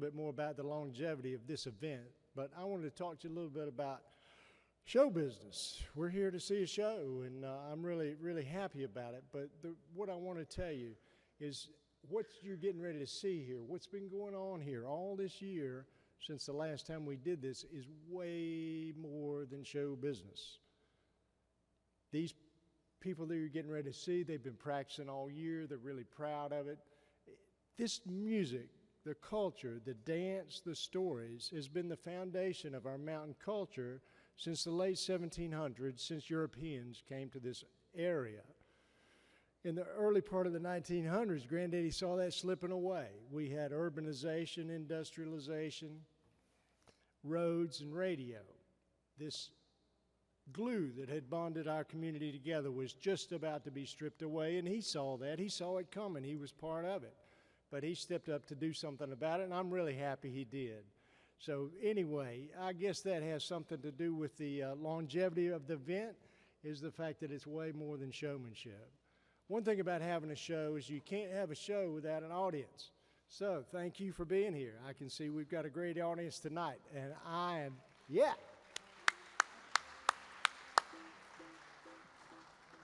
bit more about the longevity of this event, but I wanted to talk to you a little bit about show business. We're here to see a show, and I'm really, really happy about it. But what I want to tell you is what you're getting ready to see here, what's been going on here all this year since the last time we did this is way more than show business. These people that you're getting ready to see, they've been practicing all year. They're really proud of it. This music, the culture, the dance, the stories has been the foundation of our mountain culture since the late 1700s, since Europeans came to this area. In the early part of the 1900s, Granddaddy saw that slipping away. We had urbanization, industrialization, roads, and radio. This glue that had bonded our community together was just about to be stripped away, and he saw that. He saw it coming. He was part of it. But he stepped up to do something about it, and I'm really happy he did. So anyway, I guess that has something to do with the longevity of the event, is the fact that it's way more than showmanship. One thing about having a show is you can't have a show without an audience. So thank you for being here. I can see we've got a great audience tonight, and I am, yeah.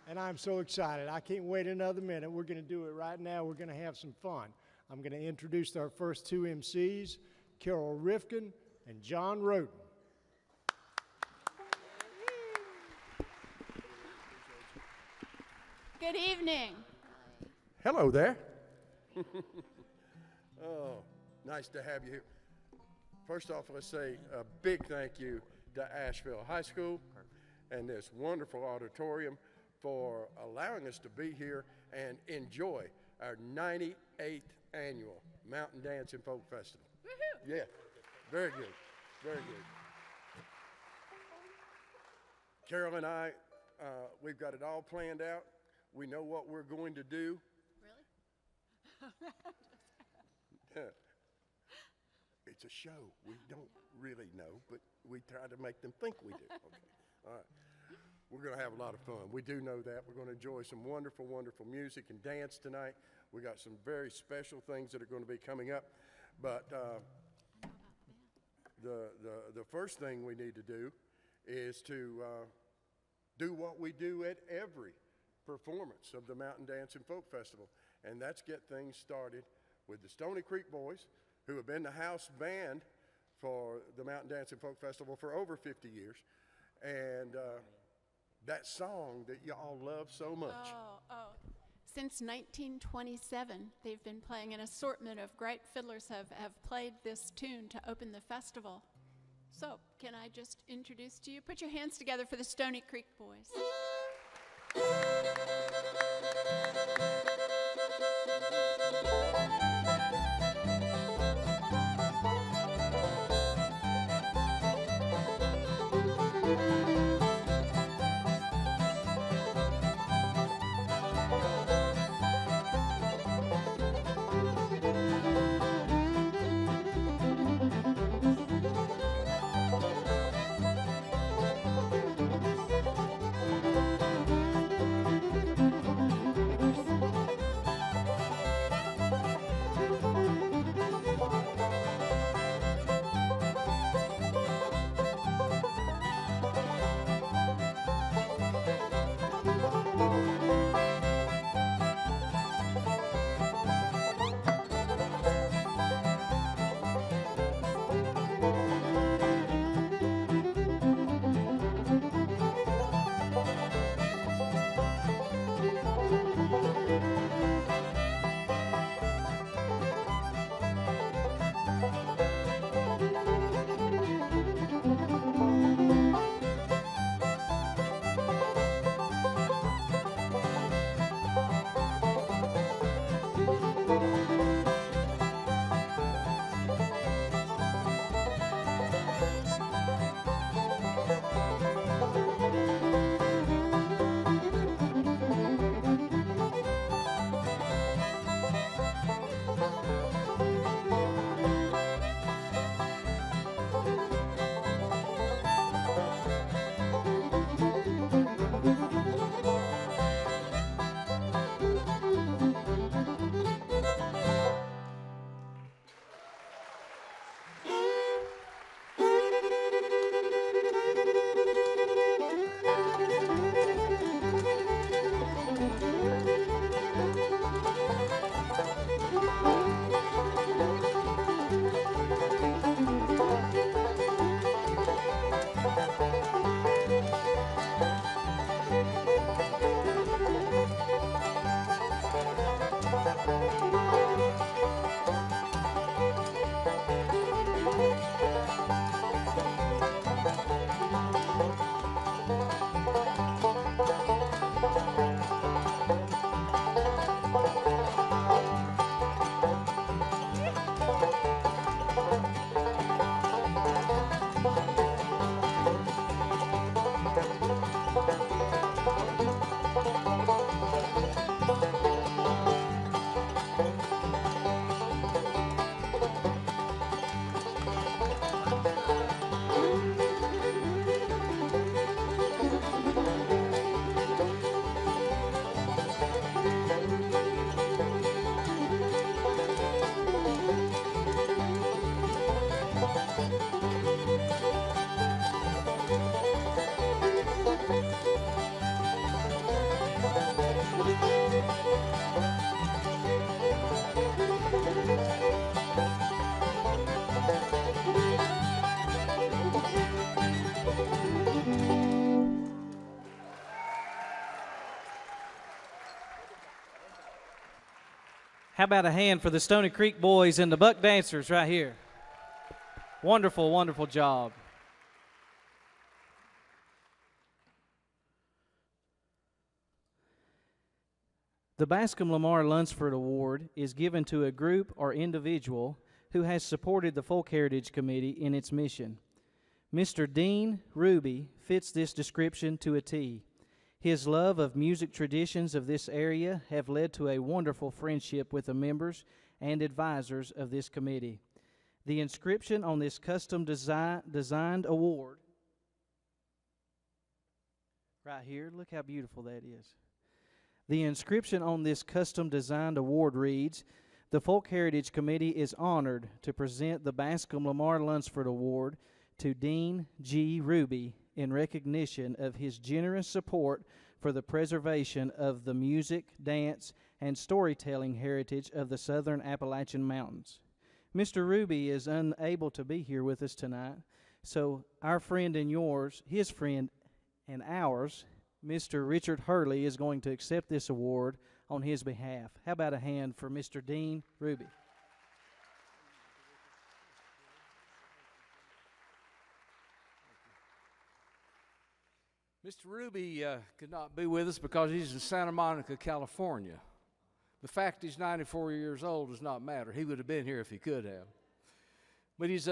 And I'm so excited. I can't wait another minute. We're going to do it right now. We're going to have some fun. I'm going to introduce our first two MCs, Carol Rifkin and John Roden. Good evening. Hello there. Oh, nice to have you here. First off, let's say a big thank you to Asheville High School and this wonderful auditorium for allowing us to be here and enjoy our 98th annual Mountain Dance and Folk Festival. Woohoo! Yeah, very good, very good. Carol and I, we've got it all planned out. We know what we're going to do. Really? It's a show. We don't really know, but we try to make them think we do. Okay, all right. We're going to have a lot of fun. We do know that. We're going to enjoy some wonderful, wonderful music and dance tonight. We got some very special things that are going to be coming up. But the first thing we need to do is to do what we do at every performance of the Mountain Dance and Folk Festival, and that's get things started with the Stony Creek Boys, who have been the house band for the Mountain Dance and Folk Festival for over 50 years, and that song that y'all love so much. Oh. Since 1927, they've been playing an assortment of great fiddlers have played this tune to open the festival. So, can I just introduce to you? Put your hands together for the Stony Creek Boys. How about a hand for the Stony Creek boys and the Buck Dancers right here? Wonderful, wonderful job. The Bascom Lamar Lunsford Award is given to a group or individual who has supported the Folk Heritage Committee in its mission. Mr. Dean Ruby fits this description to a T. His love of music traditions of this area have led to a wonderful friendship with the members and advisors of this committee. The inscription on this custom designed award, right here, look how beautiful that is. The inscription on this custom-designed award reads, "The Folk Heritage Committee is honored to present the Bascom Lamar Lunsford Award to Dean G. Ruby in recognition of his generous support for the preservation of the music, dance, and storytelling heritage of the Southern Appalachian Mountains." Mr. Ruby is unable to be here with us tonight, so our friend and yours, his friend and ours, Mr. Richard Hurley, is going to accept this award on his behalf. How about a hand for Mr. Dean Ruby? Mr. Ruby could not be with us because he's in Santa Monica, California. The fact he's 94 years old does not matter. He would have been here if he could have. But he's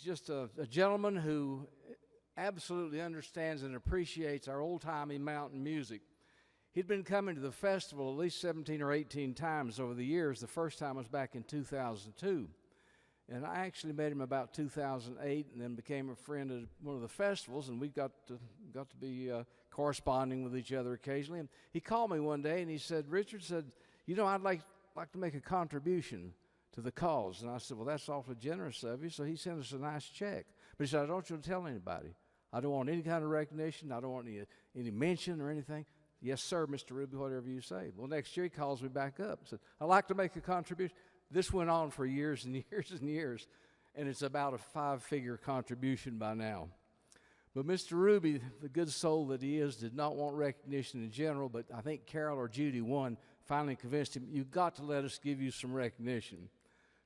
just a gentleman who absolutely understands and appreciates our old-timey mountain music. He'd been coming to the festival at least 17 or 18 times over the years. The first time was back in 2002. And I actually met him about 2008 and then became a friend at one of the festivals, and we got to be corresponding with each other occasionally. And he called me one day and he said, "Richard," said, "you know, I'd like to make a contribution to the cause." And I said, "Well, that's awfully generous of you." So he sent us a nice check. But he said, "I don't want you to tell anybody. I don't want any kind of recognition. I don't want any mention or anything." "Yes, sir, Mr. Ruby, whatever you say." Well, next year he calls me back up and said, "I'd like to make a contribution." This went on for years and years and years, and it's about a 5-figure contribution by now. But Mr. Ruby, the good soul that he is, did not want recognition in general, but I think Carol or Judy, one, finally convinced him, "You've got to let us give you some recognition."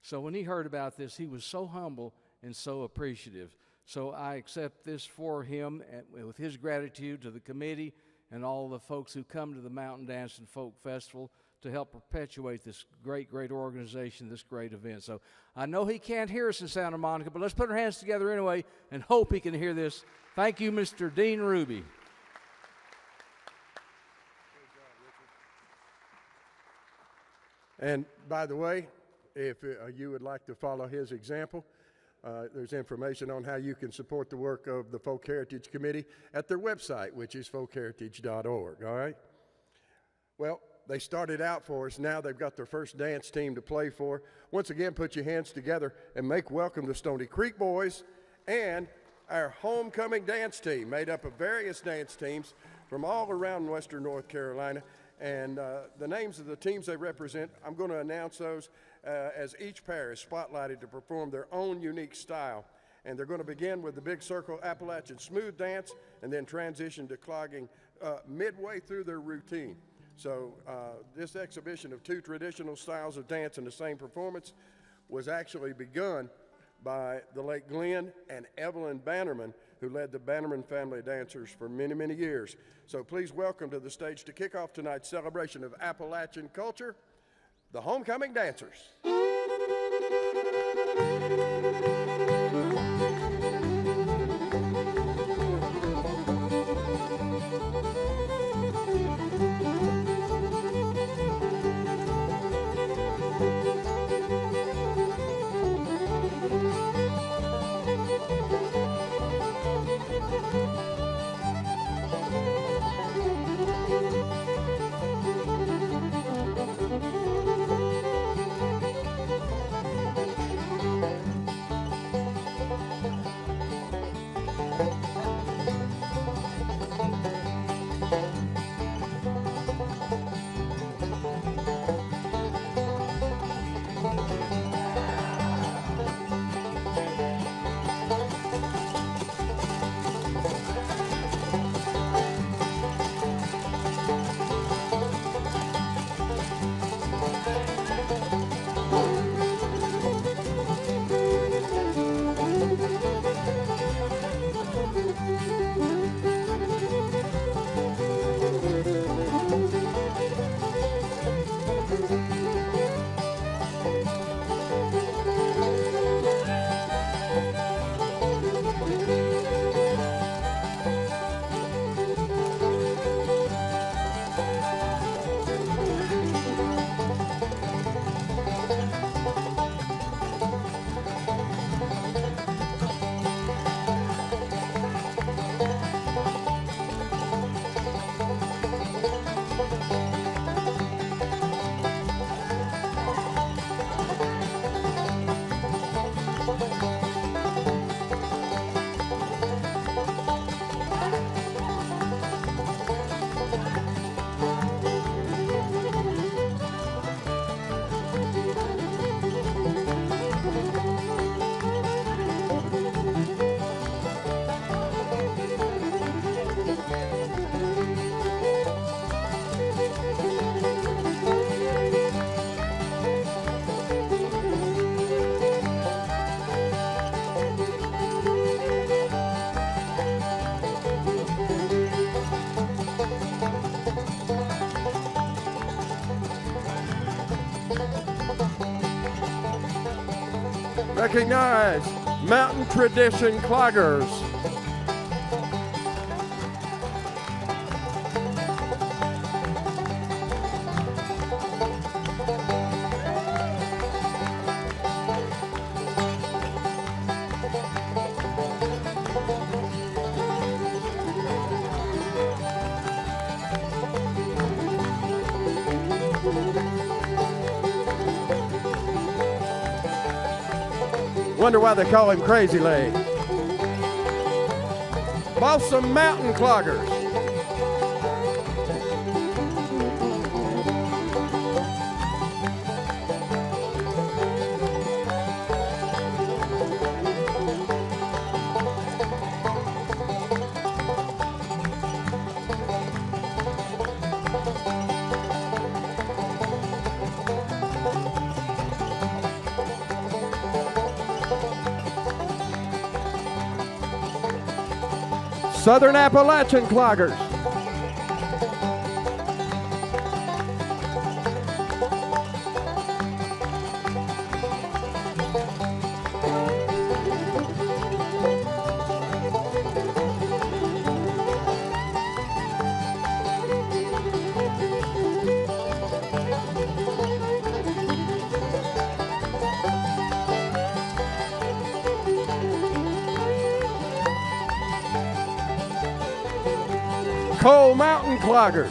So when he heard about this, he was so humble and so appreciative. So I accept this for him and with his gratitude to the committee and all the folks who come to the Mountain Dance and Folk Festival to help perpetuate this great, great organization, this great event. So I know he can't hear us in Santa Monica, but let's put our hands together anyway and hope he can hear this. Thank you, Mr. Dean Ruby. And by the way, if you would like to follow his example, there's information on how you can support the work of the Folk Heritage Committee at their website, which is folkheritage.org, all right? Well, they started out for us. Now they've got their first dance team to play for. Once again, put your hands together and make welcome the Stony Creek Boys and our homecoming dance team, made up of various dance teams from all around western North Carolina. And the names of the teams they represent, I'm going to announce those as each pair is spotlighted to perform their own unique style. And they're going to begin with the Big Circle Appalachian Smooth Dance and then transition to clogging midway through their routine. So this exhibition of 2 traditional styles of dance in the same performance was actually begun by the late Glenn and Evelyn Bannerman, who led the Bannerman family dancers for many, many years. So please welcome to the stage to kick off tonight's celebration of Appalachian culture, the Homecoming Dancers. Recognize Mountain Tradition Cloggers. Wonder why they call him Crazy Leg. Balsam Mountain Cloggers. Southern Appalachian Cloggers. Coal Mountain Cloggers.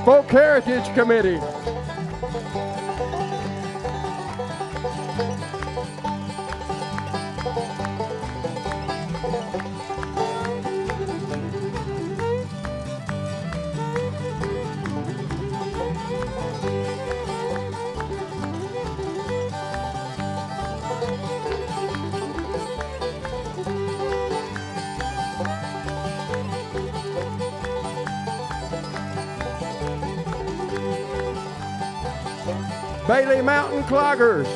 Folk Heritage Committee. Bailey Mountain Cloggers.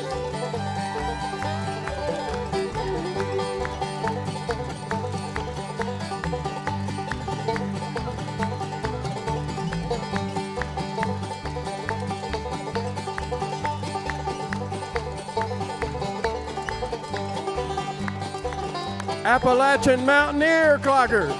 Appalachian Mountaineer Cloggers.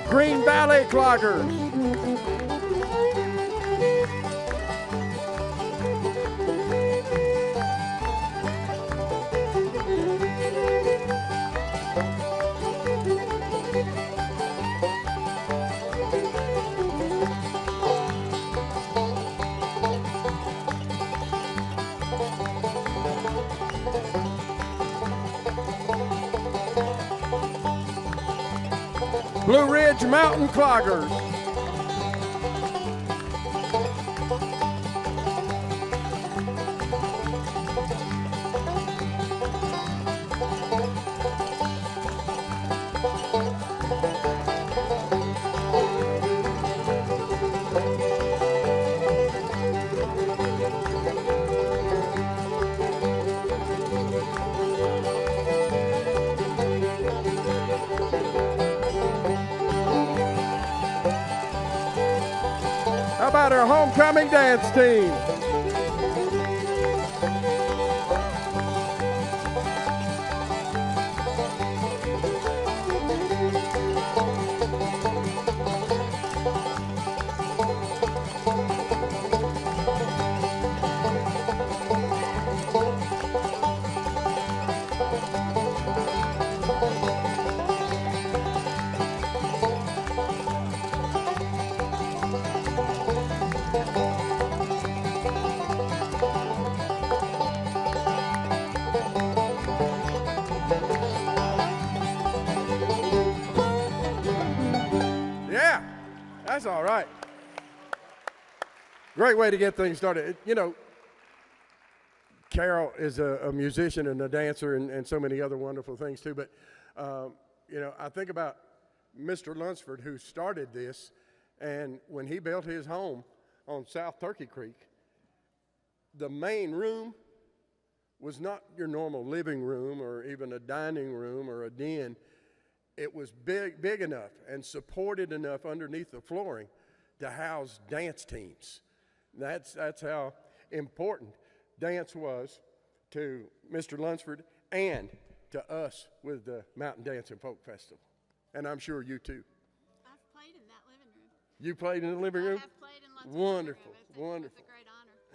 Green Valley Cloggers. Blue Ridge Mountain Cloggers. How about our homecoming dance team? That's all right. Great way to get things started. You know, Carol is a musician and a dancer and so many other wonderful things too. But, you know, I think about Mr. Lunsford who started this, and when he built his home on South Turkey Creek, the main room was not your normal living room or even a dining room or a den. It was big enough and supported enough underneath the flooring to house dance teams. That's how important dance was to Mr. Lunsford and to us with the Mountain Dance and Folk Festival. And I'm sure you too. I've played in that living room. You played in the living room? I have played in lots Wonderful, of living rooms. wonderful.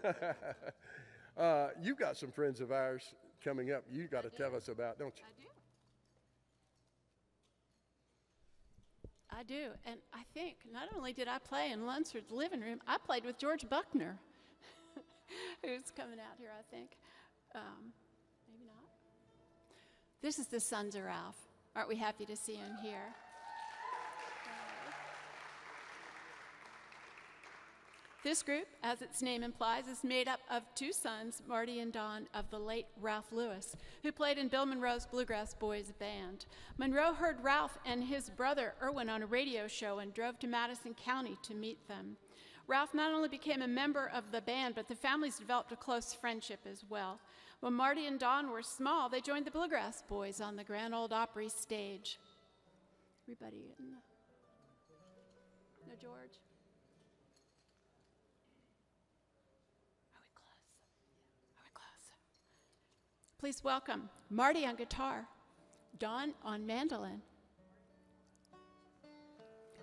It's a great honor. You've got some friends of ours coming up you got to tell us about, don't you? I do. And I think not only did I play in Lunsford's living room, I played with George Buckner, who's coming out here, I think. Maybe not. This is the Sons of Ralph. Aren't we happy to see him here? This group, as its name implies, is made up of two sons, Marty and Don, of the late Ralph Lewis, who played in Bill Monroe's Bluegrass Boys band. Monroe heard Ralph and his brother Irwin on a radio show and drove to Madison County to meet them. Ralph not only became a member of the band, but the families developed a close friendship as well. When Marty and Don were small, they joined the Bluegrass Boys on the Grand Ole Opry stage. Everybody in the... No, George? Please welcome Marty on guitar, Don on mandolin,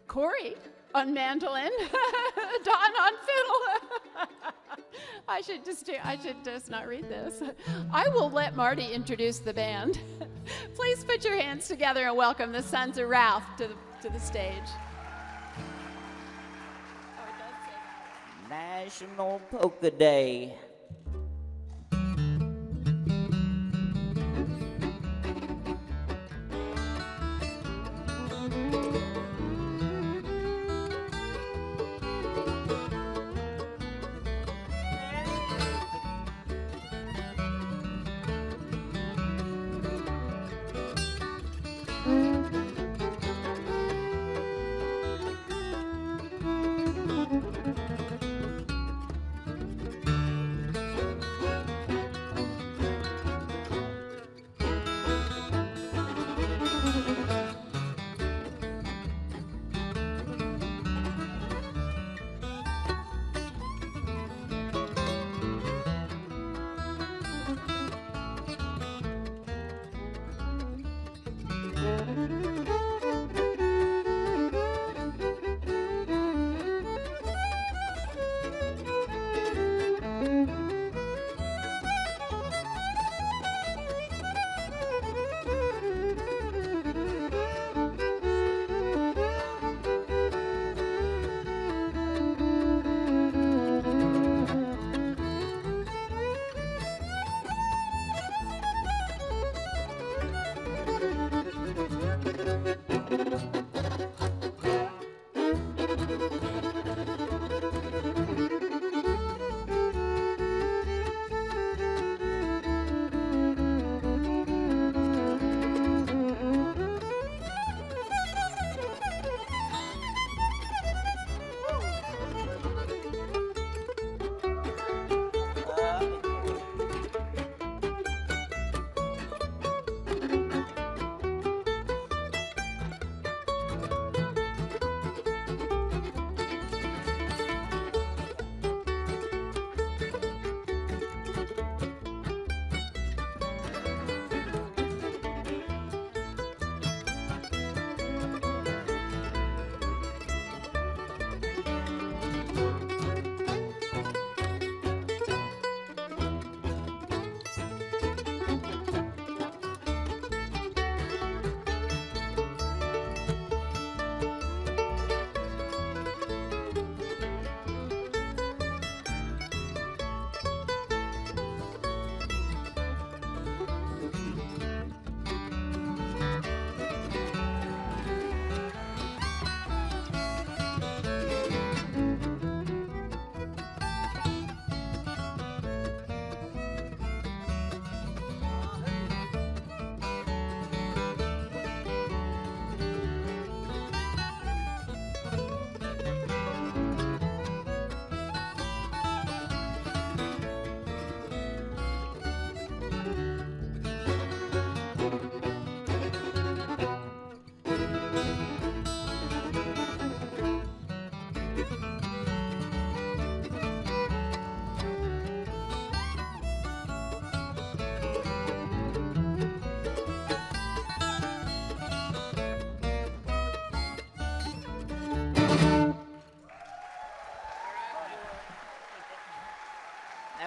Corey on mandolin, Don on fiddle. I should just not read this. I will let Marty introduce the band. Please put your hands together and welcome the Sons of Ralph to the stage. Oh, it does say that. National Polka Day.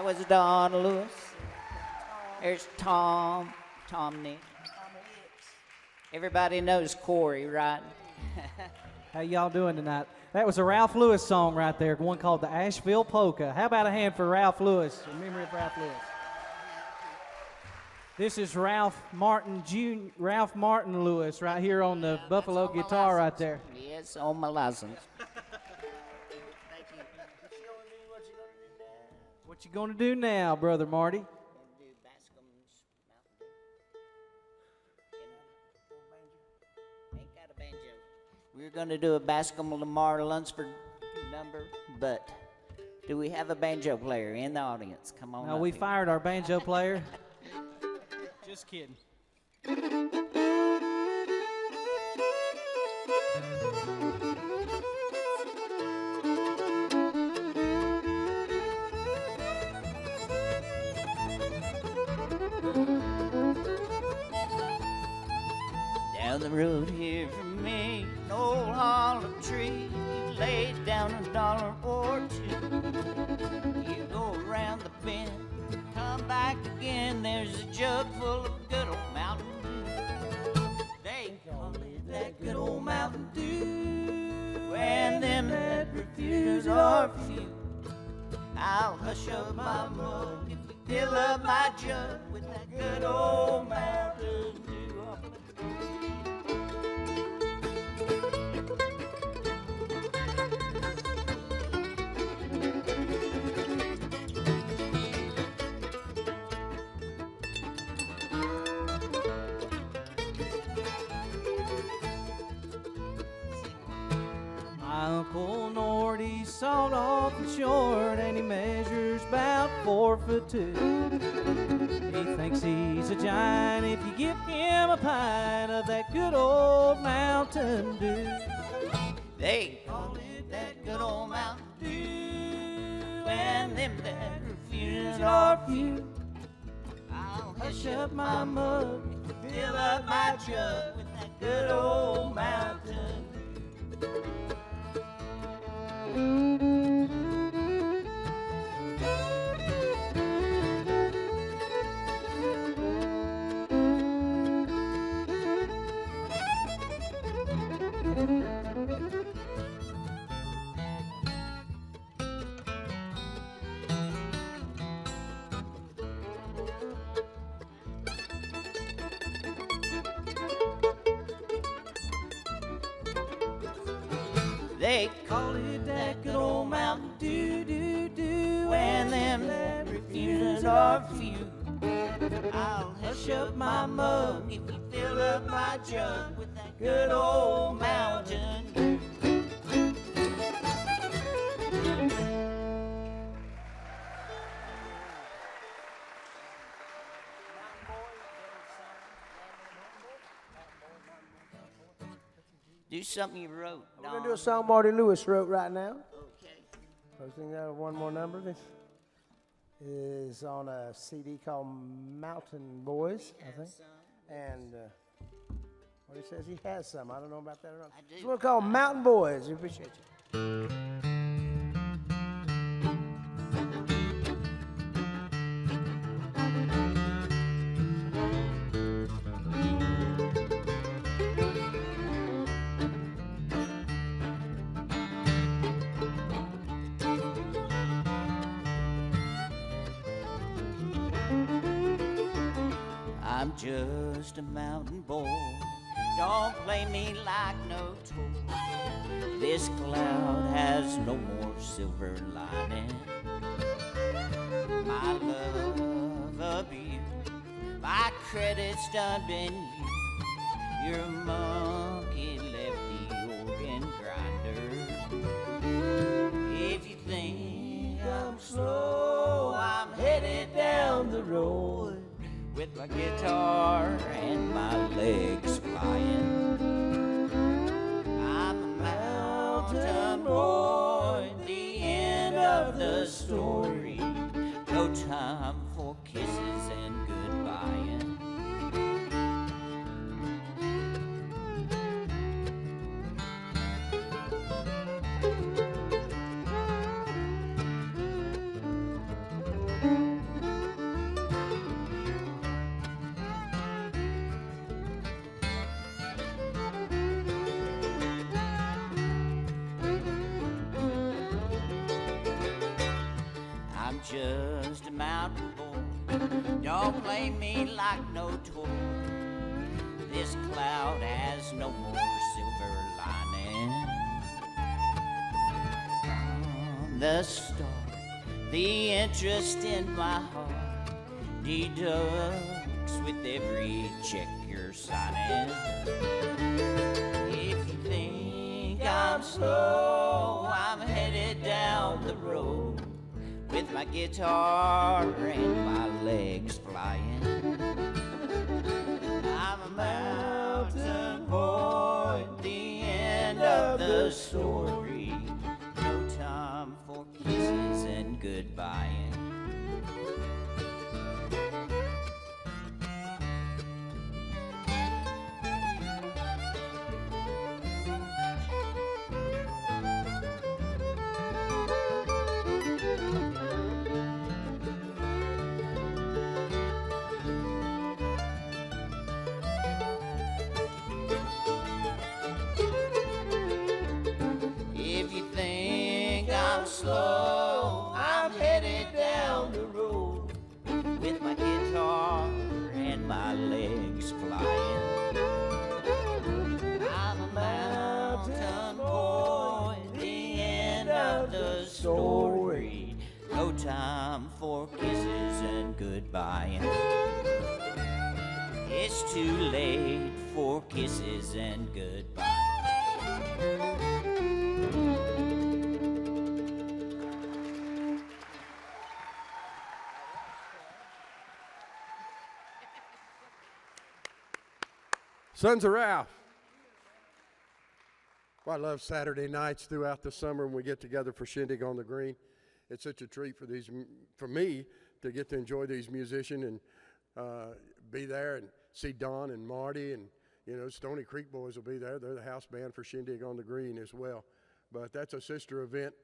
was Don Lewis. There's Tom Nick. Everybody knows Corey, right? How y'all doing tonight? That was a Ralph Lewis song right there, one called the Asheville Polka. How about a hand for Ralph Lewis, in memory of Ralph Lewis? This is Ralph Martin Lewis right here on the Buffalo That's on my guitar right license. there. Yes, on my license. What you gonna do now, Brother Marty? We're going to do a Bascom Lamar Lunsford number, but do we have a banjo player in the audience? Come on No, up we here. fired our banjo player. Just kidding. Down the road here from me, an old hollow tree, you laid down $1 or two. You go around the bend, come back again, there's a jug full of good old Mountain Dew. They call it that good old Mountain Dew, and them that refuse are few. I'll hush up my mug if you fill up my jug with that good old Mountain Dew. My Uncle Norty sawed off and short, and he measures about 4'2". He thinks he's a giant if you give him a pint of that good old Mountain Dew. They call it that good old Mountain Dew, and them that refuse are few. I'll hush up my mug and fill up my jug with that good old Mountain Dew. They call it that good old Mountain Dew, and them that refuse are few. I'll hush up my mug if you fill up my jug with that good old Mountain Dew. Do something you wrote, We're going to do a song Marty Lewis wrote right now. Okay. Posting that one more number. This is on a CD called Mountain Boys, I think. And what he says, he has some. I don't know about that or not. I do. It's one called Mountain Boys. We appreciate you. I'm just a mountain boy. Don't play me like no toy. This cloud has no more silver lining. My love of you, my credit's done been used. Your monkey left the organ grinder. If you think I'm slow, I'm headed down the road with my guitar and my legs flying. I'm a mountain boy, the end of the story. No time for kisses and goodbying. just a mountain boy. Don't play me like no toy. This cloud has no more silver lining. From the start, the interest in my heart deducts with every check you're signing. If you think I'm slow, I'm headed down the road with my guitar and my legs flying. I'm a mountain boy at the end of the story. No time for kisses and goodbying. If you think I'm slow, I'm headed down the road with my guitar and my legs flying. I'm a mountain boy at the end of the story. No time for kisses and goodbying. It's too late for kisses and goodbyes. Sons of Ralph. Well, I love Saturday nights throughout the summer when we get together for Shindig on the Green. It's such a treat for me to get to enjoy these musicians and be there and see Don and Marty and, Stony Creek Boys will be there. They're the house band for Shindig on the Green as well. But that's a sister event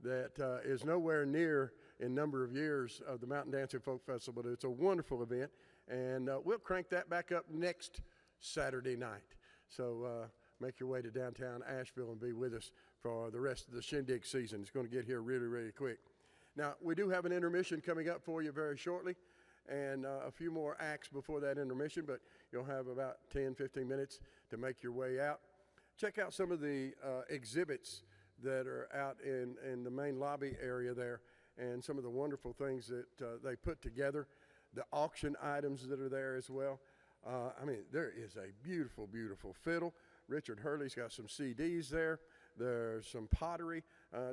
that is nowhere near in number of years of the Mountain Dancing Folk Festival, but it's a wonderful event. And we'll crank that back up next Saturday night. So make your way to downtown Asheville and be with us for the rest of the Shindig season. It's going to get here really, really quick. Now, we do have an intermission coming up for you very shortly, and a few more acts before that intermission, but you'll have about 10, 15 minutes to make your way out. Check out some of the exhibits that are out in the main lobby area there, and some of the wonderful things that they put together, the auction items that are there as well. There is a beautiful, beautiful fiddle. Richard Hurley's got some CDs there. There's some pottery,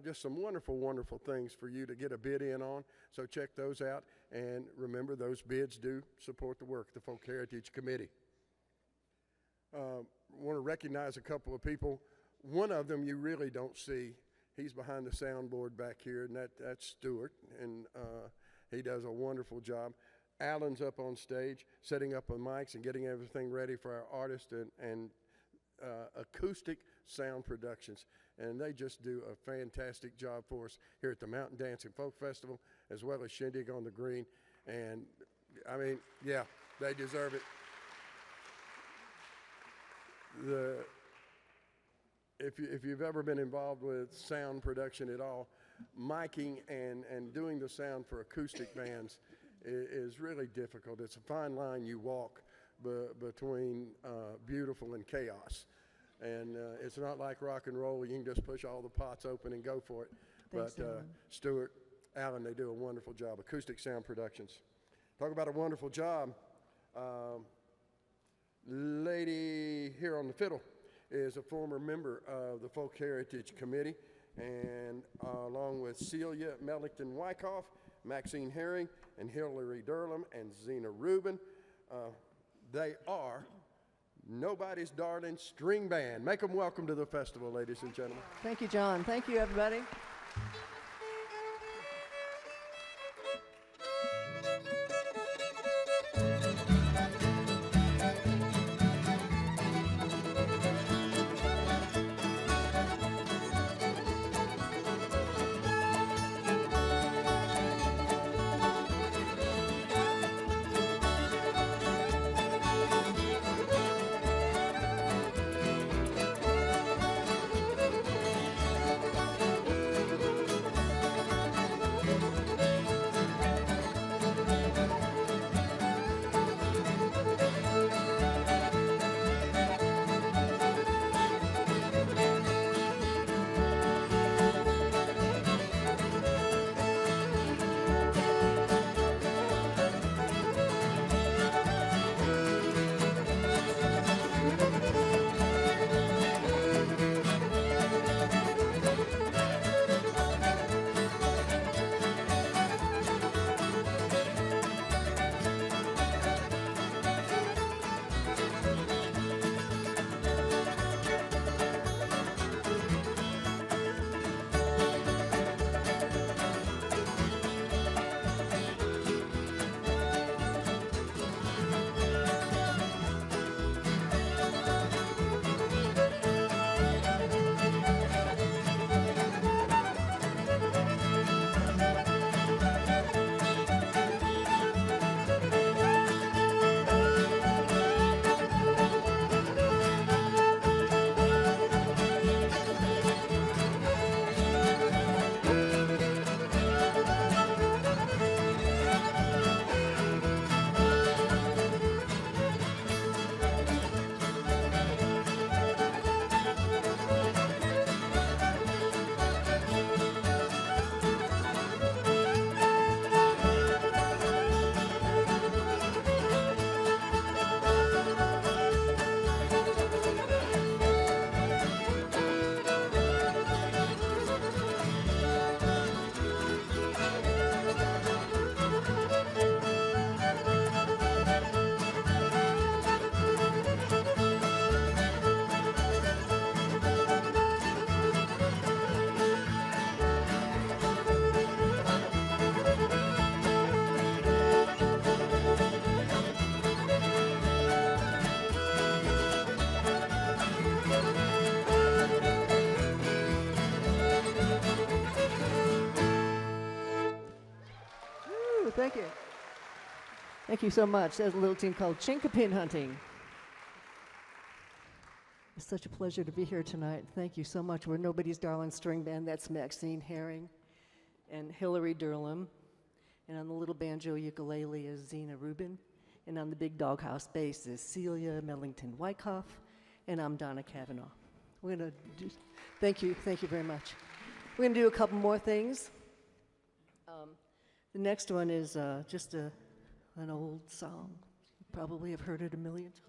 just some wonderful, wonderful things for you to get a bid in on. So check those out. And remember, those bids do support the work of the Folk Heritage Committee. Want to recognize a couple of people. One of them you really don't see. He's behind the soundboard back here, and that's Stuart. And he does a wonderful job. Alan's up on stage, setting up the mics and getting everything ready for our artists and acoustic sound productions. And they just do a fantastic job for us here at the Mountain Dancing Folk Festival, as well as Shindig on the Green. And, yeah, they deserve it. If you've ever been involved with sound production at all, miking and doing the sound for acoustic bands is really difficult. It's a fine line you walk between beautiful and chaos. And it's not like rock and roll. You can just push all the pots open and go for it. Thanks, Alan. Stuart, Alan, they do a wonderful job. Acoustic Sound Productions. Talk about a wonderful job. Lady here on the fiddle is a former member of the Folk Heritage Committee, and along with Celia Mellington-Wyckoff, Maxine Herring, and Hillary Durham, and Zena Rubin, they are Nobody's Darling String Band. Make them welcome to the festival, ladies and gentlemen. Thank you, John. Thank you, everybody. Thank you. Thank you so much. There's a little team called Chinkapin Hunting. It's such a pleasure to be here tonight. Thank you so much. We're Nobody's Darling String Band. That's Maxine Herring and Hillary Durlam. And on the little banjo ukulele is Zena Rubin. And on the big doghouse bass is Celia Mellington Wyckoff. And I'm Donna Kavanaugh. We're going to do, thank you very much. We're going to do a couple more things. The next one is just an old song. You probably have heard it a million times.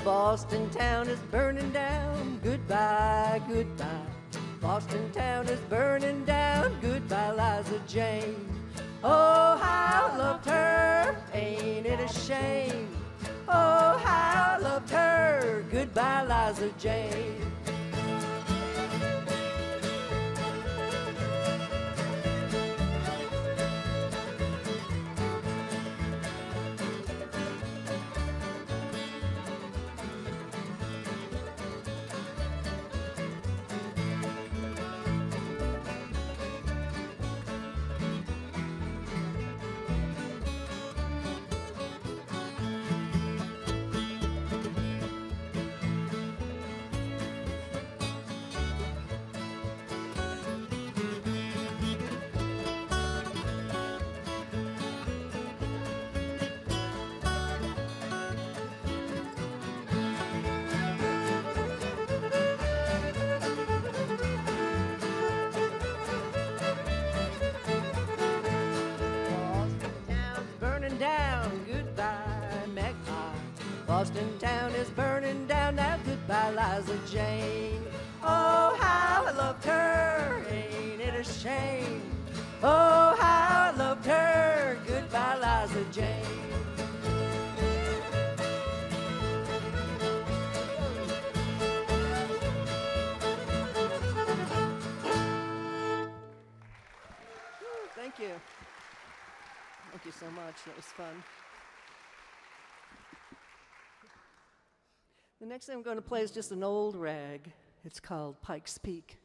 Boston town is burning down, goodbye, goodbye. Boston town is burning down, goodbye, Liza Jane. Oh, how I loved her, ain't it a shame? Oh, how I loved her, goodbye, Liza Jane. Boston town is burning down, now goodbye, Liza Jane. Oh, how I loved her, ain't it a shame? Oh, how I loved her, goodbye, Liza Jane. Thank you. Thank you so much, that was fun. The next thing I'm going to play is just an old rag. It's called Pike's Peak.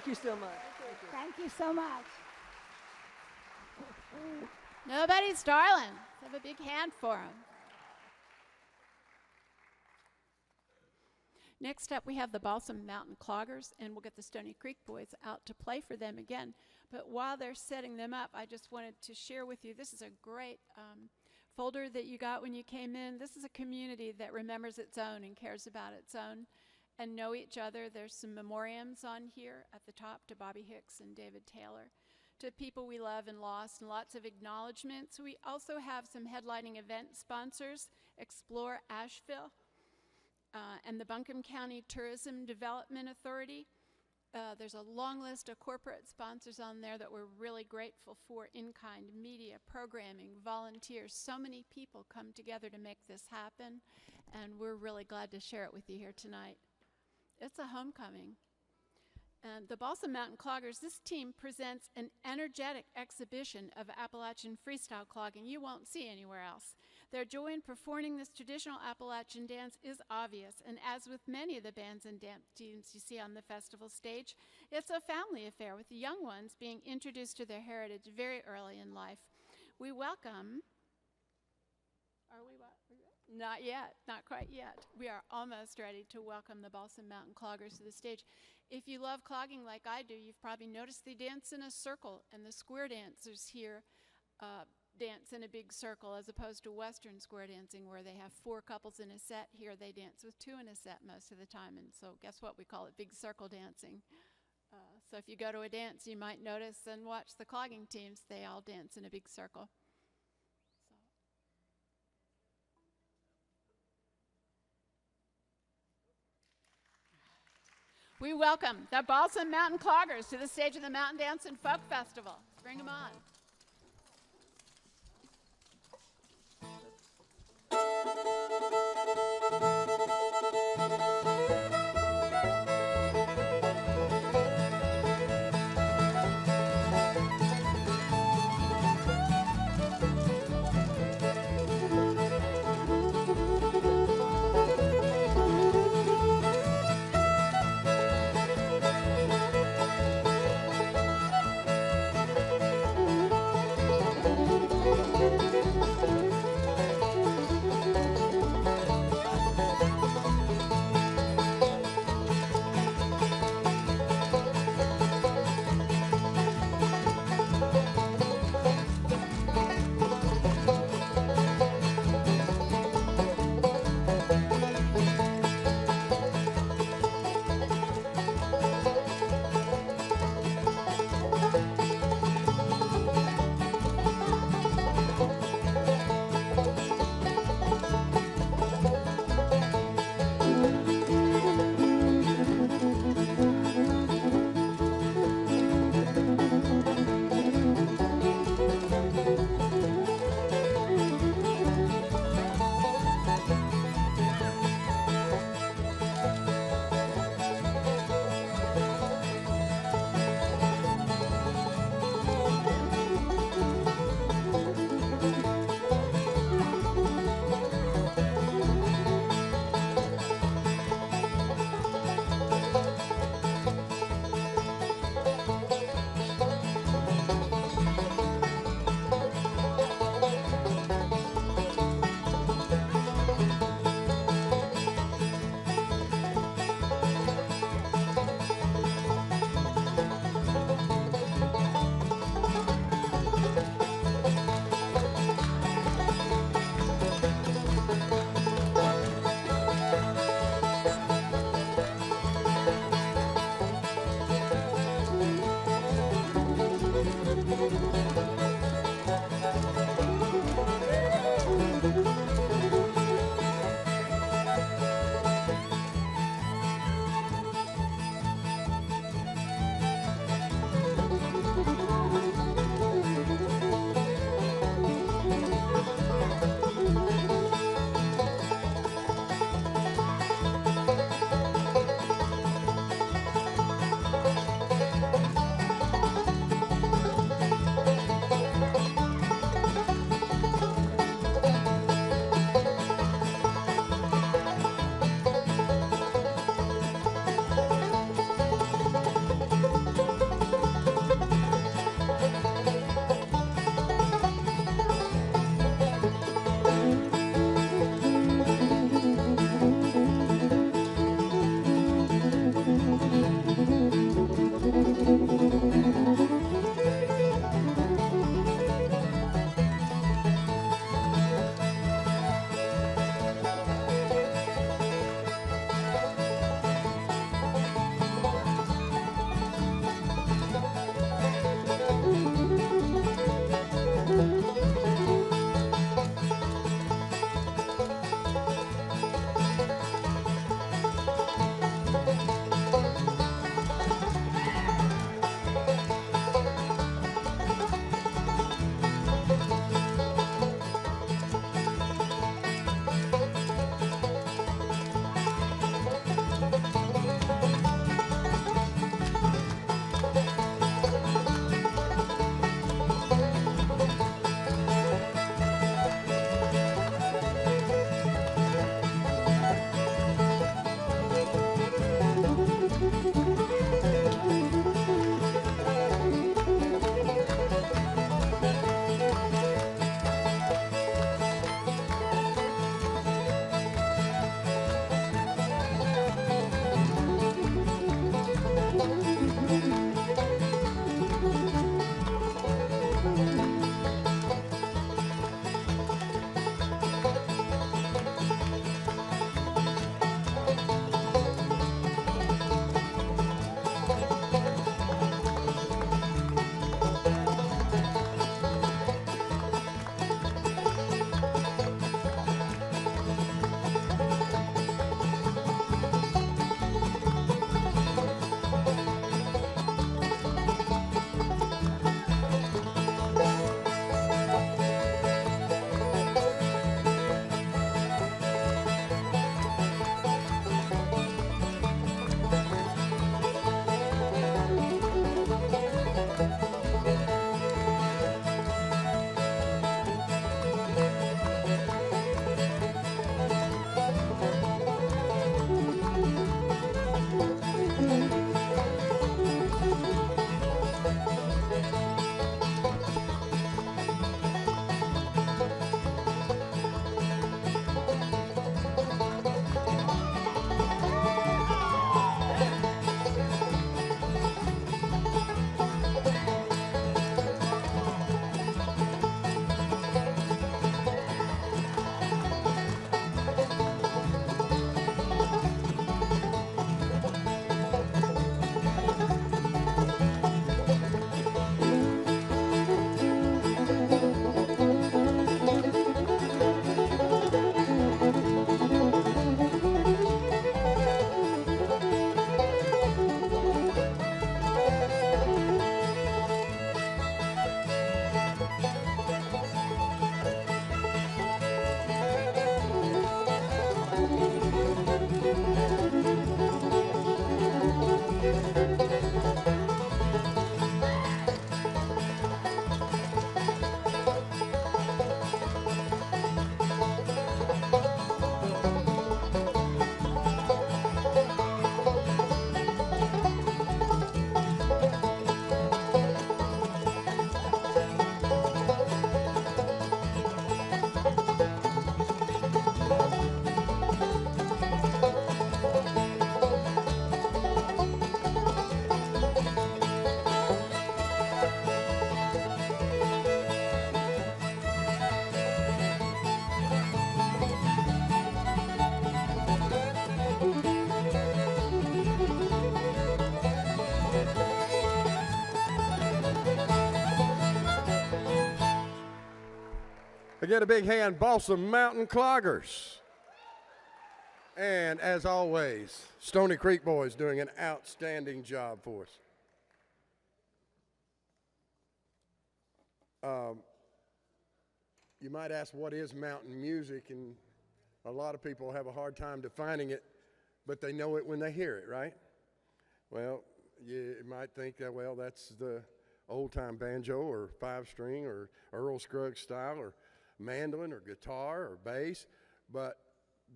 Thank you so much. Thank you so much. Nobody's darling. Let's have a big hand for them. Next up, we have the Balsam Mountain Cloggers, and we'll get the Stony Creek Boys out to play for them again. But while they're setting them up, I just wanted to share with you, this is a great folder that you got when you came in. This is a community that remembers its own and cares about its own and know each other. There's some memoriams on here at the top to Bobby Hicks and David Taylor, to people we love and lost, and lots of acknowledgments. We also have some headlining event sponsors, Explore Asheville, and the Buncombe County Tourism Development Authority. There's a long list of corporate sponsors on there that we're really grateful for: in-kind, media, programming, volunteers. So many people come together to make this happen, and we're really glad to share it with you here tonight. It's a homecoming. And the Balsam Mountain Cloggers, this team presents an energetic exhibition of Appalachian freestyle clogging you won't see anywhere else. Their joy in performing this traditional Appalachian dance is obvious, and as with many of the bands and dance teams you see on the festival stage, it's a family affair, with the young ones being introduced to their heritage very early in life. We welcome, not yet, not quite yet. We are almost ready to welcome the Balsam Mountain Cloggers to the stage. If you love clogging like I do, you've probably noticed they dance in a circle, and the square dancers here dance in a big circle, as opposed to Western square dancing where they have 4 couples in a set. Here they dance with 2 in a set most of the time, and so guess what? We call it big circle dancing. So if you go to a dance, you might notice and watch the clogging teams. They all dance in a big circle. We welcome the Balsam Mountain Cloggers to the stage of the Mountain Dance and Folk Festival. Bring them on. Again, a big hand, Balsam Mountain Cloggers. And as always, Stony Creek Boys doing an outstanding job for us. You might ask, what is mountain music? And a lot of people have a hard time defining it, but they know it when they hear it, right? Well, you might think that, well, that's the old-time banjo or five-string or Earl Scruggs style or mandolin or guitar or bass, but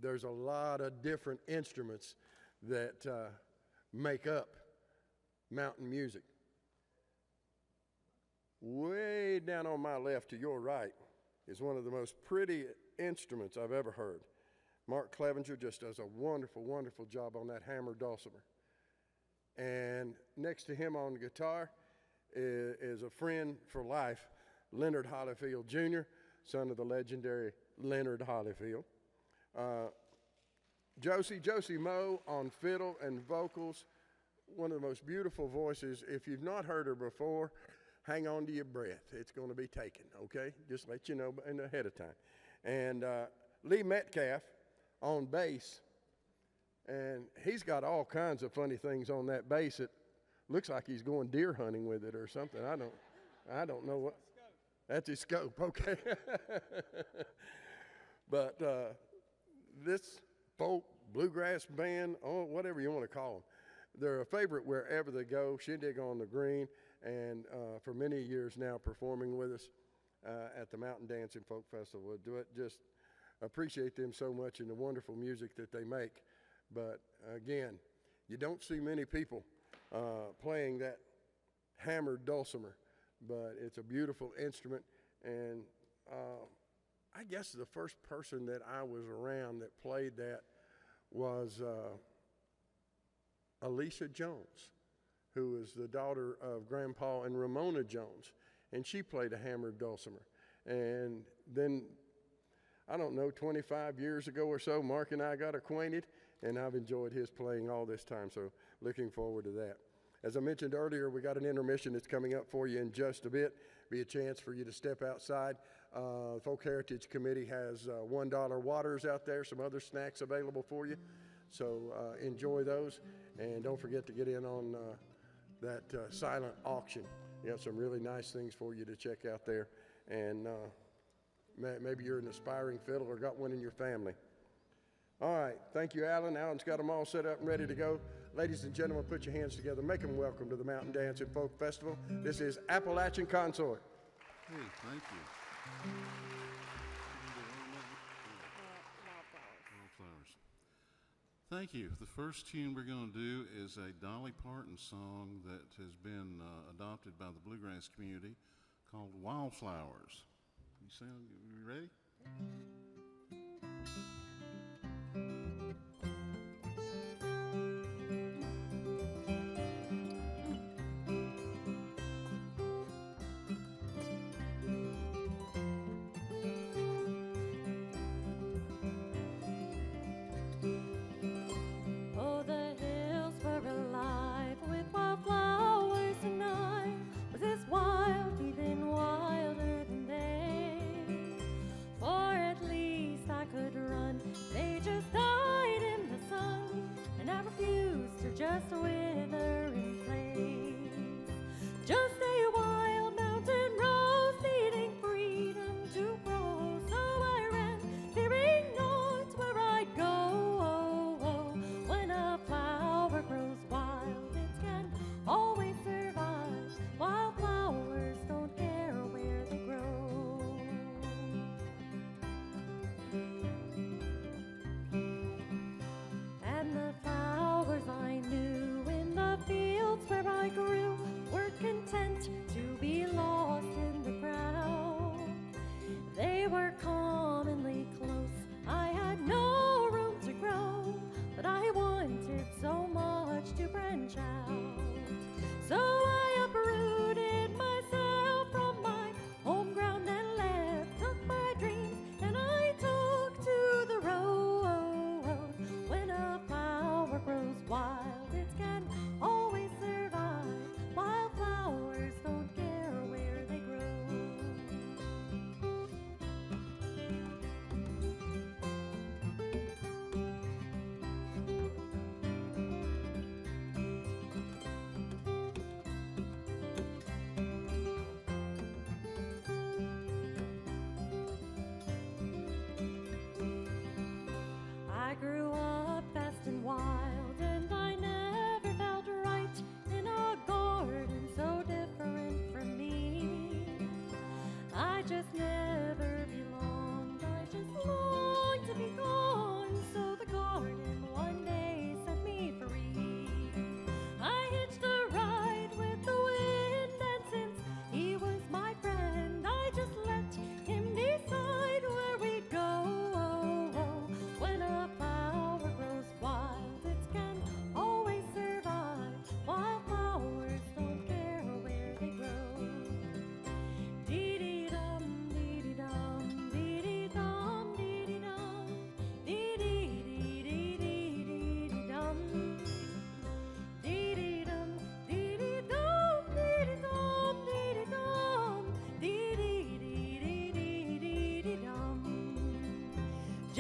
there's a lot of different instruments that make up mountain music. Way down on my left to your right is one of the most pretty instruments I've ever heard. Mark Clevenger just does a wonderful, wonderful job on that hammered dulcimer. And next to him on guitar is a friend for life, Leonard Hollyfield Jr., son of the legendary Leonard Hollyfield. Josie Moe on fiddle and vocals, one of the most beautiful voices. If you've not heard her before, hang on to your breath. It's going to be taken, okay? Just let you know ahead of time. And Lee Metcalf on bass, and he's got all kinds of funny things on that bass. It looks like he's going deer hunting with it or something. I don't know what. That's his scope, okay. But this folk bluegrass band, or whatever you want to call them, they're a favorite wherever they go. Shindig on the Green, and for many years now performing with us at the Mountain Dancing Folk Festival. Just appreciate them so much and the wonderful music that they make. But again, you don't see many people playing that hammered dulcimer, but it's a beautiful instrument. And I guess the first person that I was around that played that was Alicia Jones, who is the daughter of Grandpa and Ramona Jones, and she played a hammered dulcimer. And then, I don't know, 25 years ago or so, Mark and I got acquainted, and I've enjoyed his playing all this time, so looking forward to that. As I mentioned earlier, we got an intermission that's coming up for you in just a bit. Be a chance for you to step outside. The Folk Heritage Committee has $1 waters out there, some other snacks available for you. So enjoy those, and don't forget to get in on that silent auction. We have some really nice things for you to check out there, and maybe you're an aspiring fiddler or got one in your family. All right, thank you, Alan. Alan's got them all set up and ready to go. Ladies and gentlemen, put your hands together. Make them welcome to the Mountain Dancing Folk Festival. This is Appalachian Consort. Hey, thank you. Wildflowers. Thank you. The first tune we're going to do is a Dolly Parton song that has been adopted by the bluegrass community called Wildflowers. You ready? Wild, even wilder than they. For at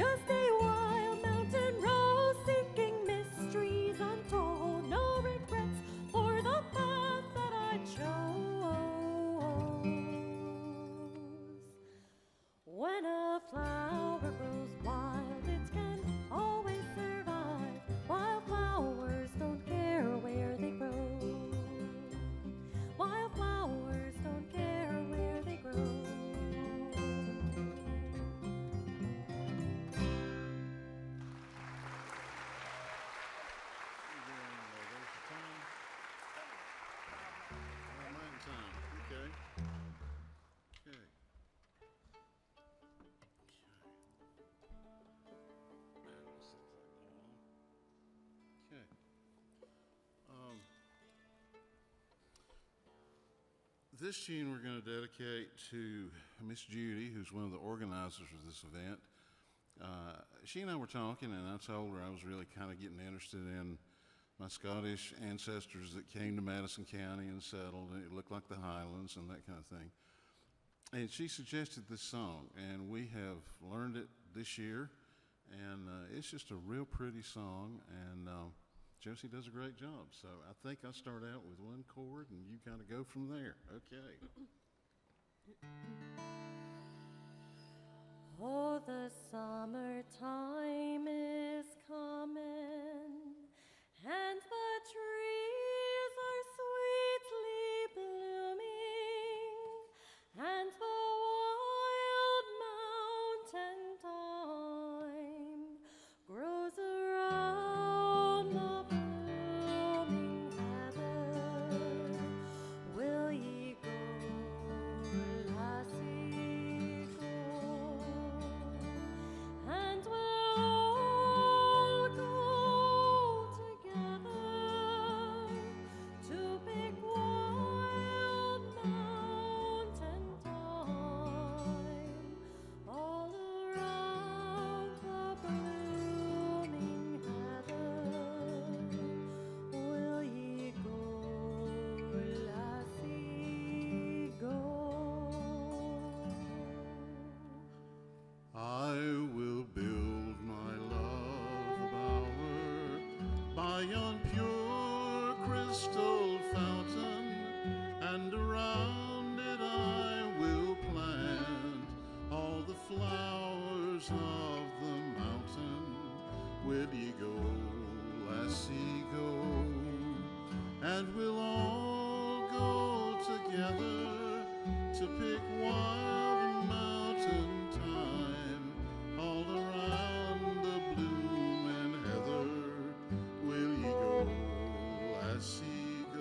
just a wild mountain rose, seeking mysteries untold. No regrets for the path that I chose. When a flower grows wild, it can always survive. Wildflowers don't care where they grow. Wildflowers don't care where they grow. This tune we're going to dedicate to Miss Judy, who's one of the organizers of this event. She and I were talking, and I told her I was really kind of getting interested in my Scottish ancestors that came to Madison County and settled, and it looked like the Highlands and that kind of thing. And she suggested this song, and we have learned it this year, and it's just a real pretty song, and Josie does a great job. So I think I'll start out with one chord, and you kind of go from there. Okay. Oh, the summertime is coming, and the trees are sweetly blooming, and the wild mountain thyme grows around the blooming heather. Will ye go, lassie, go? And we'll all go together to pick wild mountain thyme all around the blooming heather. Will ye go, lassie, go? I will build my love bower by yon pure crystal fountain, and around it I will plant all the flowers of the mountain. Will ye go, lassie, go? And we'll all go together to pick wild mountain thyme all around the blooming heather. Will ye go, lassie, go?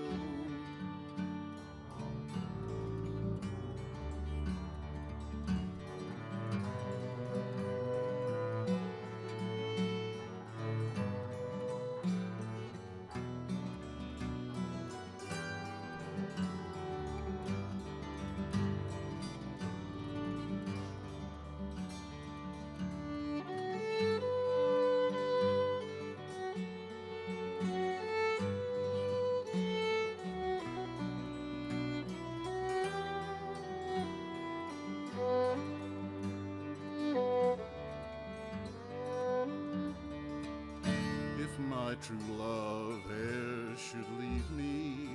If my true love e'er should leave me,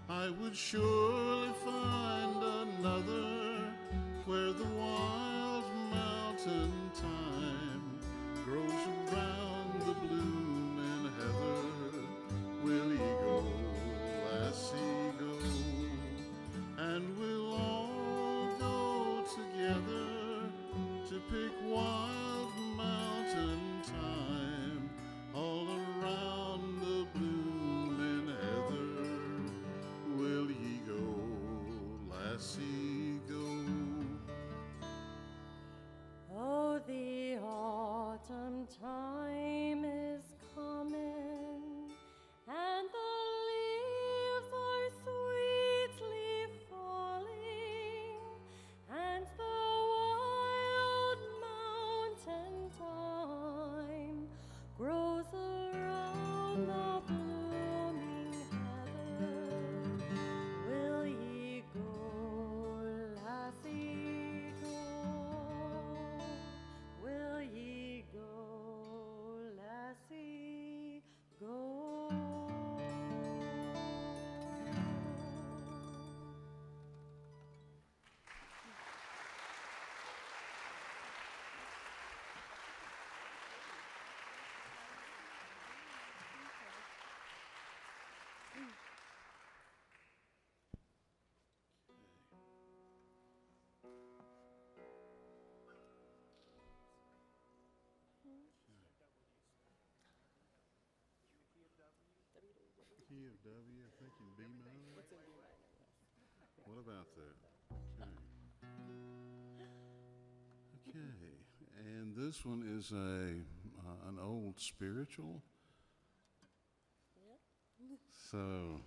I would surely find another where the wild mountain thyme grows around the blooming heather. Will ye go, lassie, go? And we'll all go together to pick wild mountain thyme all around the blooming heather. Will ye go, lassie, go? Oh, the autumn time is coming, and the leaves are sweetly falling, and the wild mountain thyme grows around the blooming heather. Will ye go, lassie, go? Will ye go, key of W, I think in B minor? What about that? Okay. Okay, and this one is an old spiritual. So,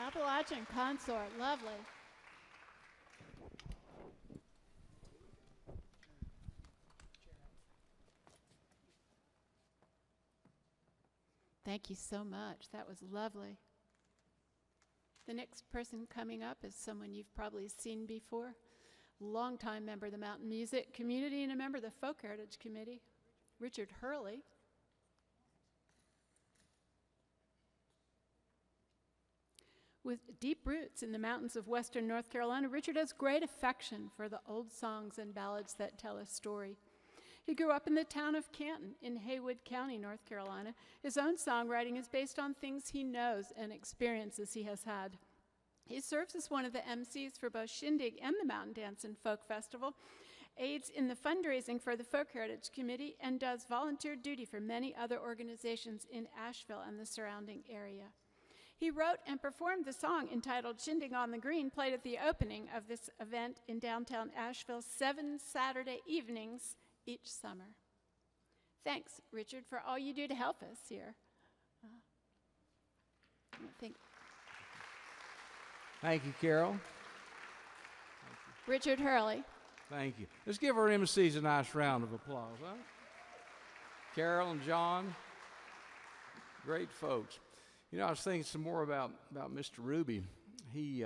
Appalachian Consort, lovely. Thank you so much. That was lovely. The next person coming up is someone you've probably seen before. Longtime member of the Mountain Music community and a member of the Folk Heritage Committee, Richard Hurley. With deep roots in the mountains of western North Carolina, Richard has great affection for the old songs and ballads that tell a story. He grew up in the town of Canton in Haywood County, North Carolina. His own songwriting is based on things he knows and experiences he has had. He serves as one of the MCs for both Shindig and the Mountain Dance and Folk Festival, aids in the fundraising for the Folk Heritage Committee, and does volunteer duty for many other organizations in Asheville and the surrounding area. He wrote and performed the song entitled Shindig on the Green, played at the opening of this event in downtown Asheville 7 Saturday evenings each summer. Thanks, Richard, for all you do to help us here. Thank you, Carol. Richard Hurley. Thank you. Let's give our MCs a nice round of applause, huh? Carol and John, great folks. You know, I was thinking some more about Mr. Ruby. He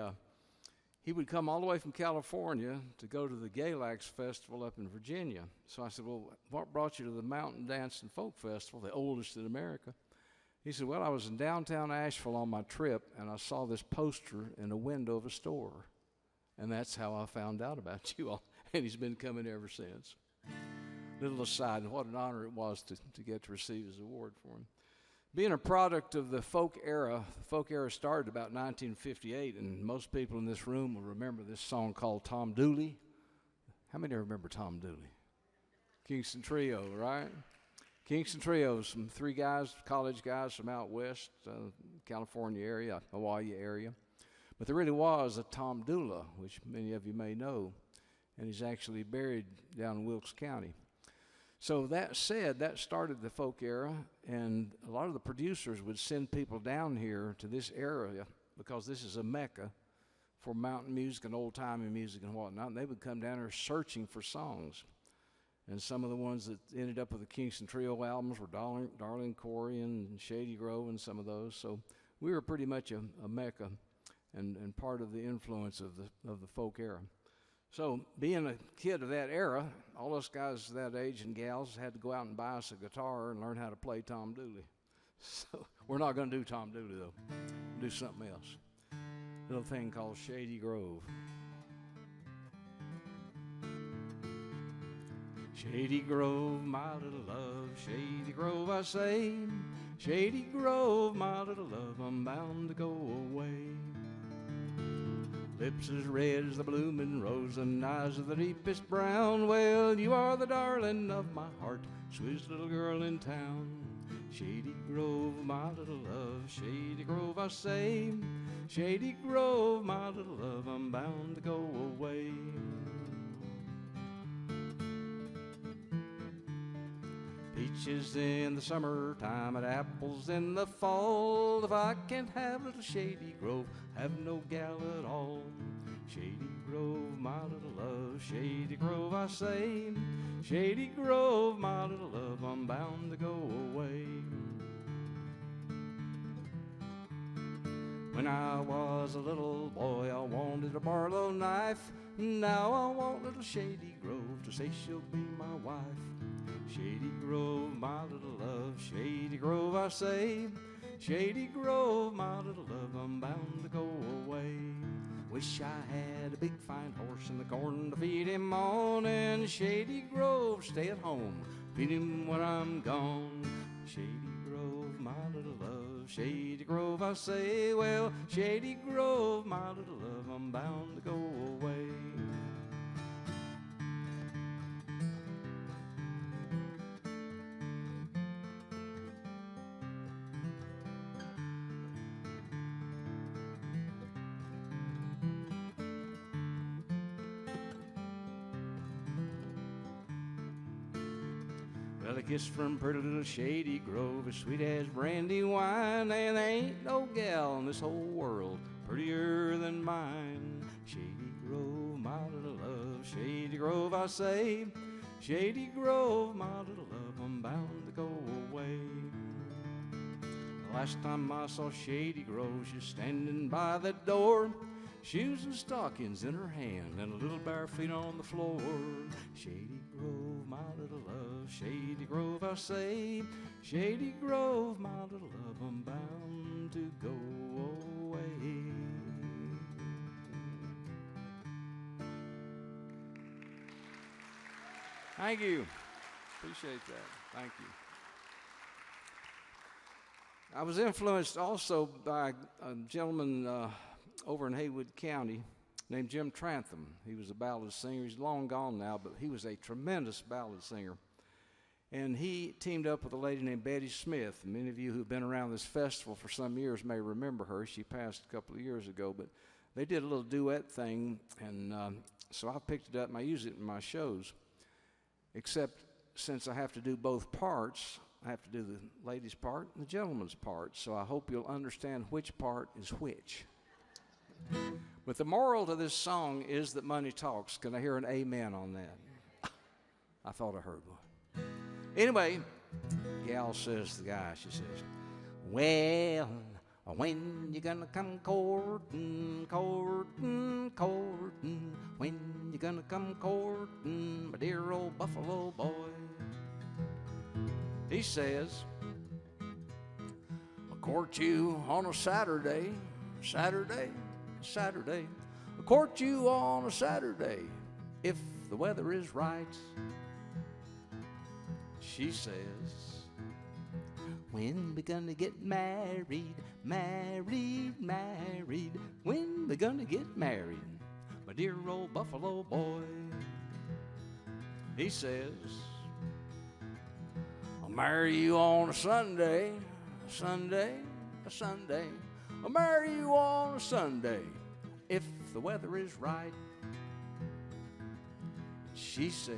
would come all the way from California to go to the Galax Festival up in Virginia. So I said, well, what brought you to the Mountain Dance and Folk Festival, the oldest in America? He said, well, I was in downtown Asheville on my trip, and I saw this poster in a window of a store. And that's how I found out about you all. And he's been coming ever since. Little aside, what an honor it was to get to receive his award for him. Being a product of the folk era started about 1958, and most people in this room will remember this song called Tom Dooley. How many remember Tom Dooley? Kingston Trio, right? Kingston Trio, some 3 guys, college guys from out west, California area, Hawaii area. But there really was a Tom Dula, which many of you may know, and he's actually buried down in Wilkes County. So that said, that started the folk era, and a lot of the producers would send people down here to this area because this is a mecca for mountain music and old-timey music and whatnot, and they would come down here searching for songs. And some of the ones that ended up with the Kingston Trio albums were Darling Corey and Shady Grove and some of those. So we were pretty much a mecca and part of the influence of the folk era. So being a kid of that era, all us guys that age and gals had to go out and buy us a guitar and learn how to play Tom Dooley. So we're not going to do Tom Dooley, though. We'll do something else. A little thing called Shady Grove. Shady Grove, my little love, Shady Grove, I say. Shady Grove, my little love, I'm bound to go away. Lips as red as the blooming rose and eyes of the deepest brown. Well, you are the darling of my heart, sweetest little girl in town. Shady Grove, my little love, Shady Grove, I say. Shady Grove, my little love, I'm bound to go away. Peaches in the summertime and apples in the fall. If I can't have little Shady Grove, have no gal at all. Shady Grove, my little love, Shady Grove, I say. Shady Grove, my little love, I'm bound to go away. When I was a little boy, I wanted a Barlow knife. Now I want little Shady Grove to say she'll be my wife. Shady Grove, my little love, Shady Grove, I say. Shady Grove, my little love, I'm bound to go away. Wish I had a big fine horse in the corn to feed him on, and Shady Grove, stay at home, feed him when I'm gone. Shady Grove, my little love, Shady Grove, I say. Well, Shady Grove, my little love, I'm bound to go away. Well, a kiss from pretty little Shady Grove, as sweet as brandy wine, and there ain't no gal in this whole world Grove, I say, Shady Grove, my little love, I'm bound to go away. Last time I saw Shady Grove, she's standing by that door, shoes and stockings in her hand, and a little bare feet on the floor. Shady Grove, my little love, Shady Grove, I say, Shady Grove, my little love, I'm bound to go away. Thank you. Appreciate that. Thank you. I was influenced also by a gentleman over in Haywood County named Jim Trantham. He was a ballad singer. He's long gone now, but he was a tremendous ballad singer. And he teamed up with a lady named Betty Smith. Many of you who've been around this festival for some years may remember her. She passed a couple of years ago, but they did a little duet thing, and so I picked it up and I use it in my shows. Except since I have to do both parts, I have to do the lady's part and the gentleman's part, so I hope you'll understand which part is which. But the moral to this song is that money talks. Can I hear an amen on that? I thought I heard one. Anyway, gal says to the guy, she says, well, when you gonna come courtin', courtin', courtin'? When you gonna come courtin', my dear old Buffalo boy? He says, I'll court you on a Saturday, Saturday, Saturday. I'll court you on a Saturday if the weather is right. She says, when we gonna get married, married, married? When we gonna get married, my dear old Buffalo boy? He says, I'll marry you on a Sunday, Sunday, a Sunday. I'll marry you on a Sunday if the weather is right. She says,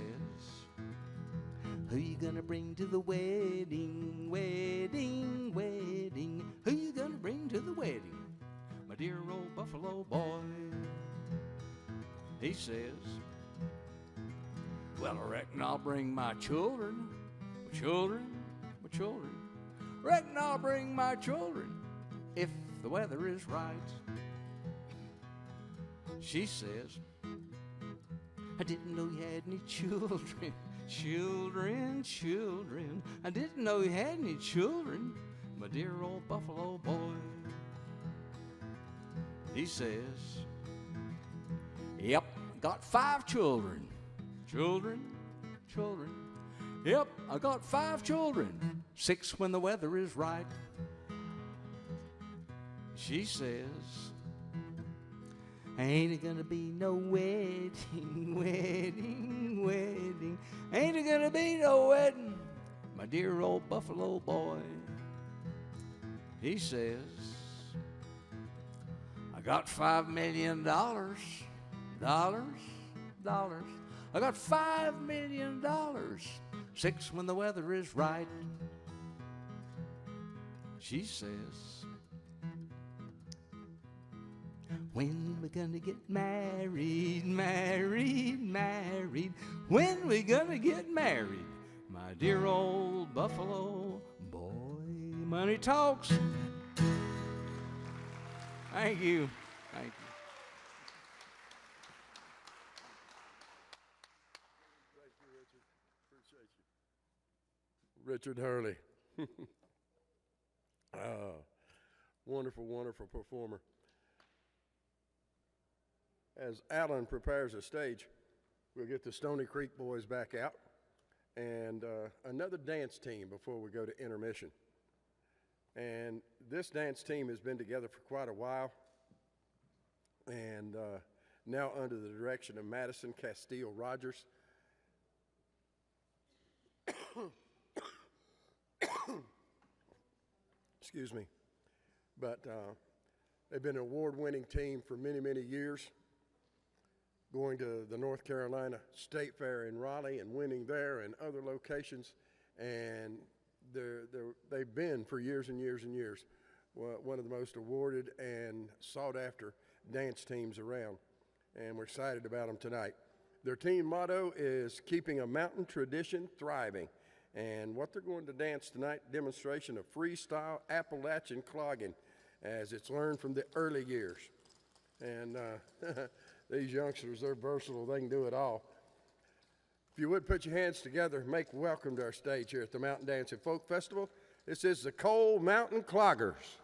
who you gonna bring to the wedding, wedding, wedding? Who you gonna bring to the wedding, my dear old Buffalo boy? He says, well, I reckon I'll bring my children, my children, my children. Reckon I'll bring my children if the weather is right. She says, I didn't know you had any children. Children, children, I didn't know you had any children, my dear old Buffalo boy. He says, yep, got 5 children. Children, children. Yep, I got 5 children. 6 when the weather is right. She says, ain't it gonna be no wedding, wedding, wedding? Ain't it gonna be no wedding, my dear old Buffalo boy? He says, I got $5 million, dollars. I got $5 million, 6 when the weather is right. She says, when we gonna get married, married, married? When we gonna get married, my dear old Buffalo boy? Money talks. Thank you. Thank you. Thank you, Richard. Appreciate you. Richard Hurley. Wonderful, wonderful performer. As Alan prepares the stage, we'll get the Stony Creek boys back out and another dance team before we go to intermission. And this dance team has been together for quite a while, and now under the direction of Madison Castile Rogers. Excuse me. But they've been an award-winning team for many, many years, going to the North Carolina State Fair in Raleigh and winning there and other locations. And they've been for years and years and years one of the most awarded and sought-after dance teams around. And we're excited about them tonight. Their team motto is keeping a mountain tradition thriving. And what they're going to dance tonight, demonstration of freestyle Appalachian clogging, as it's learned from the early years. And these youngsters, they're versatile, they can do it all. If you would put your hands together, make welcome to our stage here at the Mountain Dancing Folk Festival. This is the Coal Mountain Cloggers.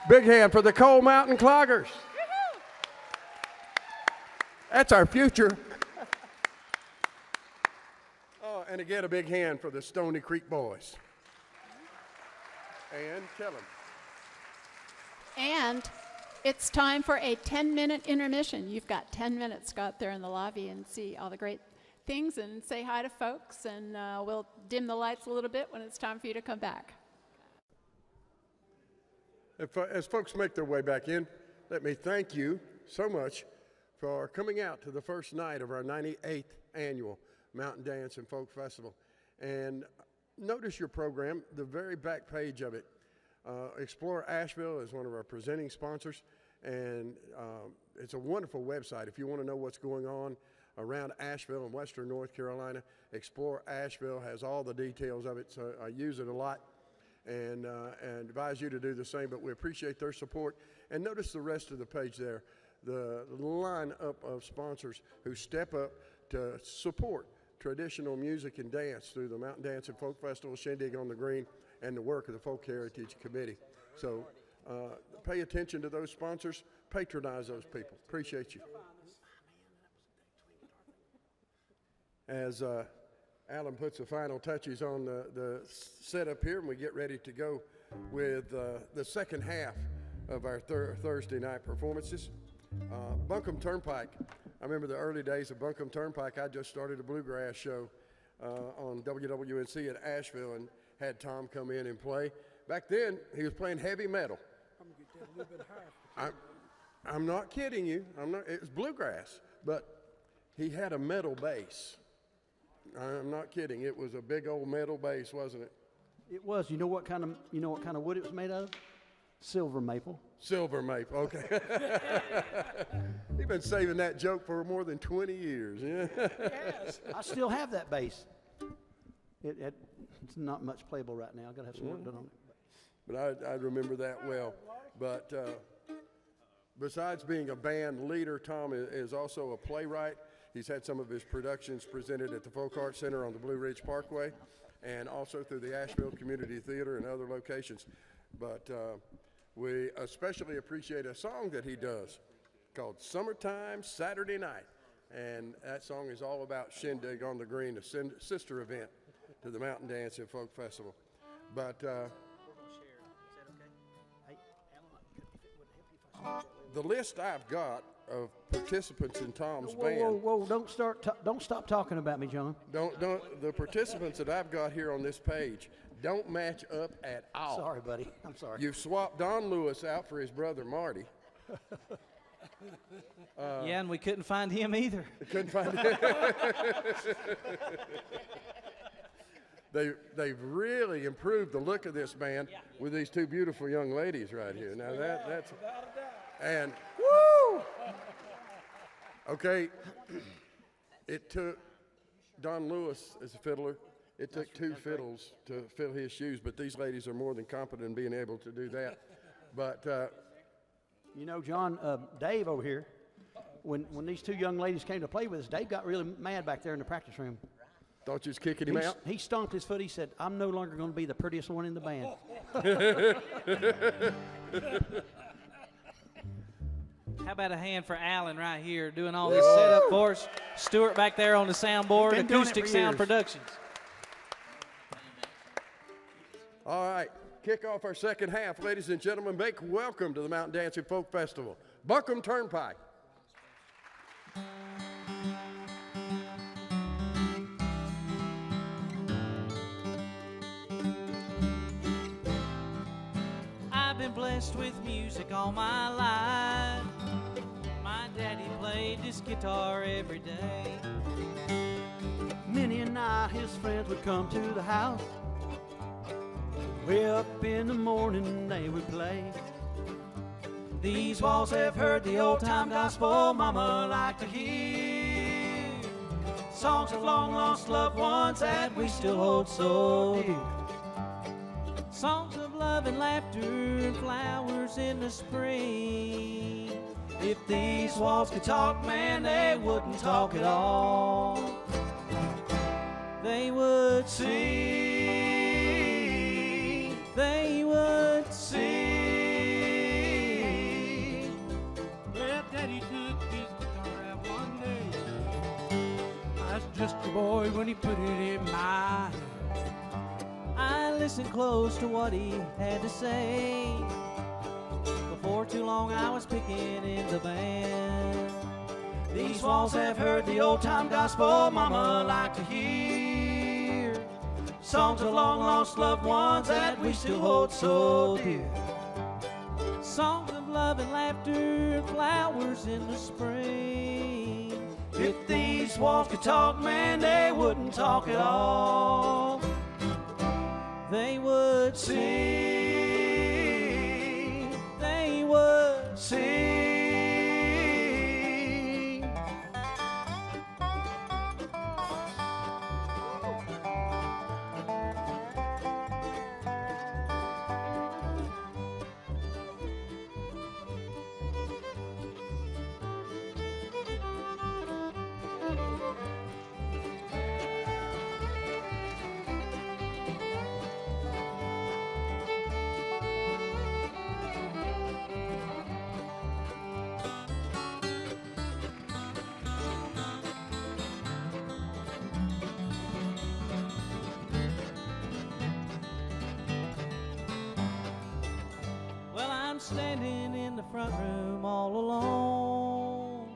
Big hand for the Coal Mountain Cloggers. That's our future. Oh, and again, a big hand for the Stony Creek Boys. And tell them. And it's time for a 10-minute intermission. You've got 10 minutes to go out there in the lobby and see all the great things and say hi to folks, and we'll dim the lights a little bit when it's time for you to come back. As folks make their way back in, let me thank you so much for coming out to the first night of our 98th annual Mountain Dance and Folk Festival. And notice your program, the very back page of it. Explore Asheville is one of our presenting sponsors, and it's a wonderful website. If you want to know what's going on around Asheville and western North Carolina, Explore Asheville has all the details of it, so I use it a lot. And advise you to do the same, but we appreciate their support. And notice the rest of the page there, the lineup of sponsors who step up to support traditional music and dance through the Mountain Dance and Folk Festival, Shindig on the Green, and the work of the Folk Heritage Committee. So pay attention to those sponsors, patronize those people. Appreciate you. As Alan puts the final touches on the setup here, and we get ready to go with the second half of our Thursday night performances. Buncombe Turnpike. I remember the early days of Buncombe Turnpike. I just started a bluegrass show on WWNC at Asheville and had Tom come in and play. Back then, he was playing heavy metal. I'm going to get that a little bit higher. I'm not kidding you. It was bluegrass, but he had a metal bass. I'm not kidding. It was a big old metal bass, wasn't it? It was. You know what kind of wood it was made of? Silver maple. Silver maple. Okay. You've been saving that joke for more than 20 years. Yeah. Yes. I still have that bass. It's not much playable right now. I got to have some work done on it. But I remember that well. But besides being a band leader, Tom is also a playwright. He's had some of his productions presented at the Folk Arts Center on the Blue Ridge Parkway and also through the Asheville Community Theater and other locations. But we especially appreciate a song that he does called Summertime Saturday Night. And that song is all about Shindig on the Green, a sister event to the Mountain Dance and Folk Festival. But the list I've got of participants in Tom's band. Whoa! Don't stop talking about me, John. Don't. The participants that I've got here on this page don't match up at all. Sorry, buddy. I'm sorry. You've swapped Don Lewis out for his brother Marty. Yeah, and we couldn't find him either. Couldn't find it. They've really improved the look of this band with these two beautiful young ladies right here. Now that's and woo. Okay, it took Don Lewis as a fiddler. It took two fiddles to fill his shoes, but these ladies are more than competent in being able to do that. But You know, John, Dave over here, when these two young ladies came to play with us, Dave got really mad back there in the practice room. thought you was kicking him out. He stomped his foot. He said, "I'm no longer going to be the prettiest one in the band." How about a hand for Alan right here doing all this setup for us? Stuart back there on the soundboard, Been doing it Acoustic for Sound years. Productions. All right, kick off our second half. Ladies and gentlemen, make welcome to the Mountain Dancing Folk Festival, Buncombe Turnpike. I've been blessed with music all my life. My daddy played this guitar every day. Many a night his friends would come to the house. Way up in the morning they would play. These walls have heard the old-time gospel mama like to hear. Songs of long-lost loved ones that we still hold so dear. Songs of love and laughter and flowers in the spring. If these walls could talk, man, they wouldn't talk at all. They would sing. They would sing. Well, Daddy took his guitar out one day. I was just a boy when he put it in my hand. I listened close to what he had to say. Before too long I was picking in the band. These walls have heard the old-time gospel mama like to hear. Songs of long-lost loved ones that we still hold so dear. Songs of love and laughter and flowers in the spring. If these walls could talk, man, they wouldn't talk at all. They would sing. They would sing. Standing in the front room all alone,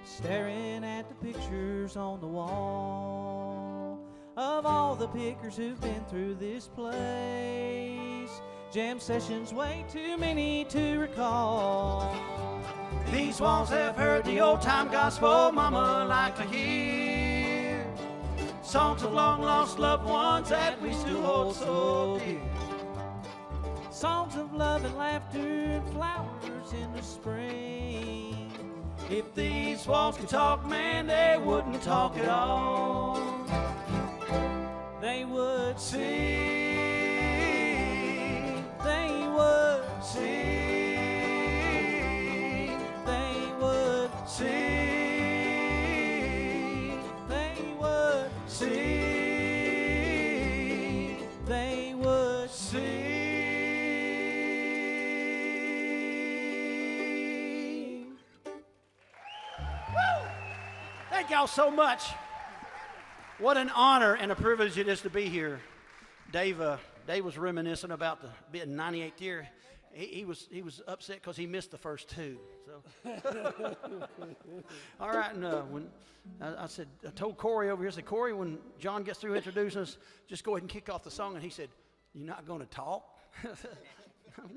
staring at the pictures on the wall of all the pickers who've been through this place. Jam sessions way too many to recall. These walls have heard the old-time gospel mama like to hear. Songs of long-lost loved ones that we still hold so dear. Songs of love and laughter and flowers in the spring. If these walls could talk, man, they wouldn't talk at all. They would sing. They would sing. They would sing. They would sing. They would sing. Thank y'all so much. What an honor and a privilege it is to be here. Dave was reminiscing about the being 98th year. He was upset because he missed the first two. So, all right. And when I told Corey over here, I said, Corey, when John gets through introducing us, just go ahead and kick off the song. And he said, "You're not going to talk?" Well,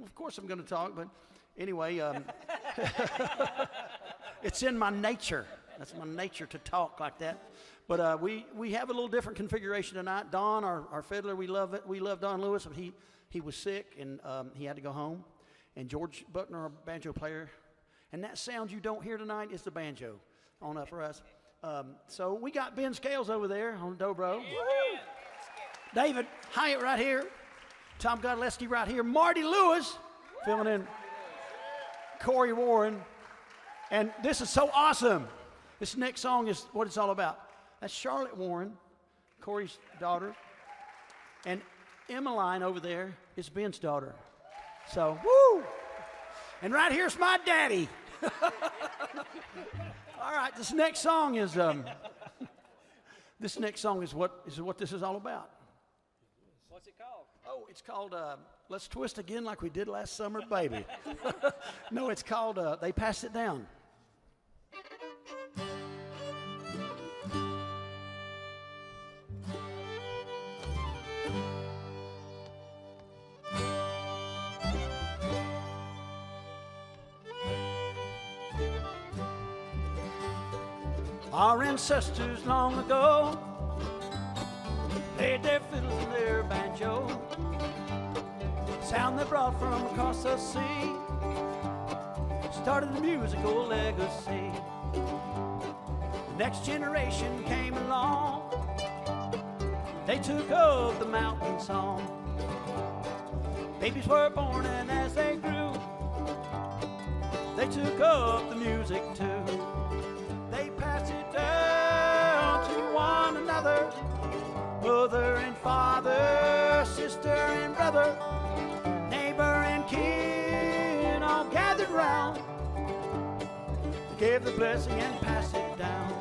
of course I'm going to talk, but Anyway, it's in my nature. That's my nature to talk like that. But we have a little different configuration tonight. Don, our fiddler, we love it. We love Don Lewis, but he was sick and he had to go home. And George Buckner, our banjo player, and that sound you don't hear tonight is the banjo on up for us. So we got Ben Scales over there on dobro. David Hyatt right here. Tom Godleski right here. Marty Lewis filling in. Corey Warren. And this is so awesome. This next song is what it's all about. That's Charlotte Warren, Corey's daughter. And Emmeline over there is Ben's daughter. So, woo! And right here's my daddy. All right, this next song is what this is all about. What's it called? Oh, it's called Let's Twist Again Like We Did Last Summer, Baby. No, it's called They Passed It Down. Our ancestors long ago played their fiddles and their banjo, sound they brought from across the sea, started a musical legacy. The next generation came along, they took up the mountain song. Babies were born and as they grew, they took up the music too. They passed it down to one another, mother and father, sister and brother, neighbor and kin, all gathered round. They gave the blessing and passed it down.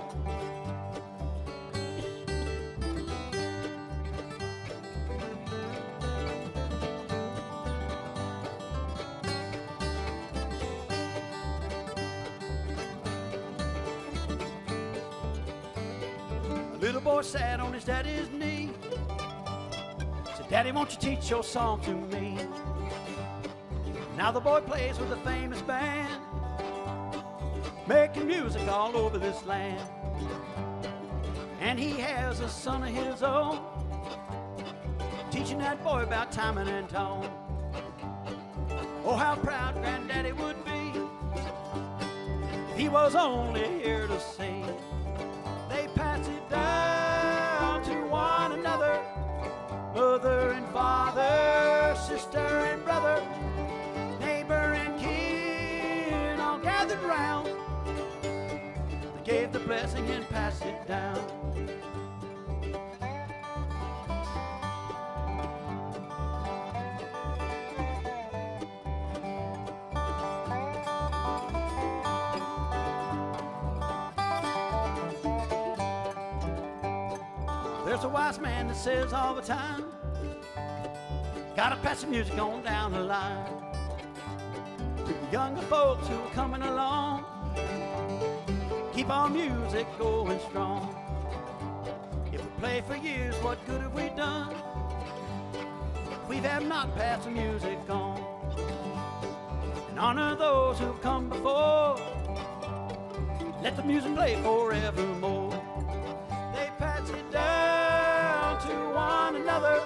Little boy sat on his daddy's knee, said, Daddy, won't you teach your song to me? Now the boy plays with a famous band, making music all over this land. And he has a son of his own, teaching that boy about timing and tone. Oh, how proud Granddaddy would be if he was only here to sing. They pass it down to one another, mother and father, sister and brother, neighbor and kin, all gathered round. They gave the blessing and passed it down. There's a wise man that says all the time, gotta pass the music on down the line. To the younger folks who are coming along, keep our music going strong. If we play for years, what good have we done if we have not passed the music on? And honor those who've come before, let the music play forevermore. They pass it down to one another,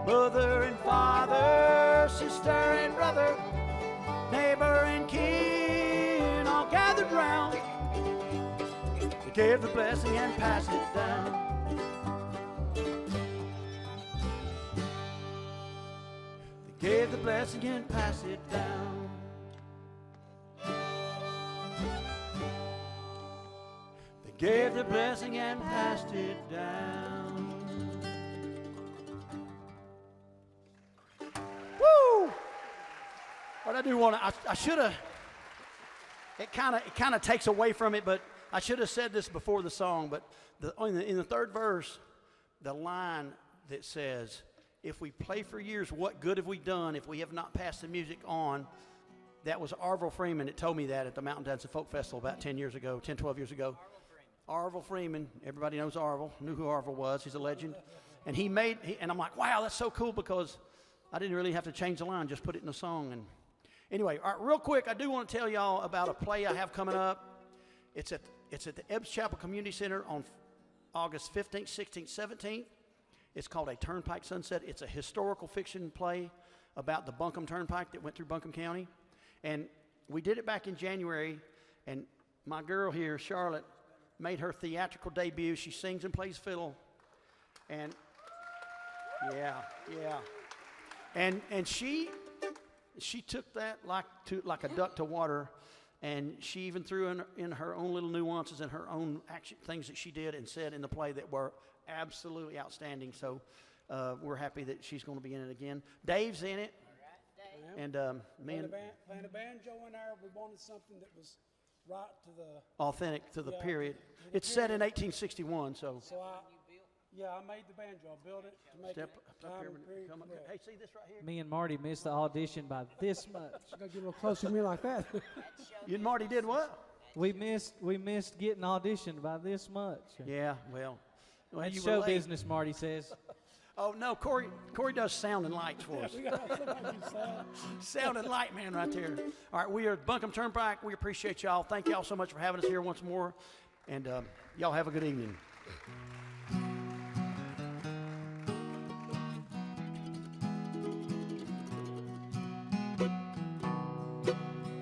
mother and father, sister and brother, neighbor and kin, all gathered round. They gave the blessing and passed it down. They gave the blessing and passed it down. Gave the blessing and passed it down. Woo! But I do want to, I should have, it kind of takes away from it, but I should have said this before the song, but in the third verse, the line that says, if we play for years, what good have we done if we have not passed the music on? That was Arvil Freeman that told me that at the Mountain Dance and Folk Festival about 12 years ago. Arvil Freeman, everybody knows Arvil, knew who Arvil was, he's a legend. And and I'm like, wow, that's so cool because I didn't really have to change the line, just put it in the song. Anyway, all right, real quick, I do want to tell y'all about a play I have coming up. It's at the Ebbs Chapel Community Center on August 15th, 16th, 17th. It's called A Turnpike Sunset. It's a historical fiction play about the Buncombe Turnpike that went through Buncombe County. And we did it back in January, and my girl here, Charlotte, made her theatrical debut. She sings and plays fiddle. And yeah. And she took that like a duck to water, and she even threw in her own little nuances and her own action things that she did and said in the play that were absolutely outstanding. So we're happy that she's going to be in it again. Dave's in it. And me and playing a banjo in there, we wanted something that was right to the authentic to the period. It's set in 1861, so. I made the banjo. I built it to make Step it up time here. and period Come up here. correct. Hey, see this right here? Me and Marty missed the audition by this much. You gotta get a little closer to me like that. You and Marty did what? We missed getting auditioned by this much. Yeah, well That's you were show late. business, Marty says. Oh no, Corey does sound and lights for us. We got somebody who sound. Sound and light man right there. All right, we are Buncombe Turnpike. We appreciate y'all. Thank y'all so much for having us here once more, and y'all have a good evening.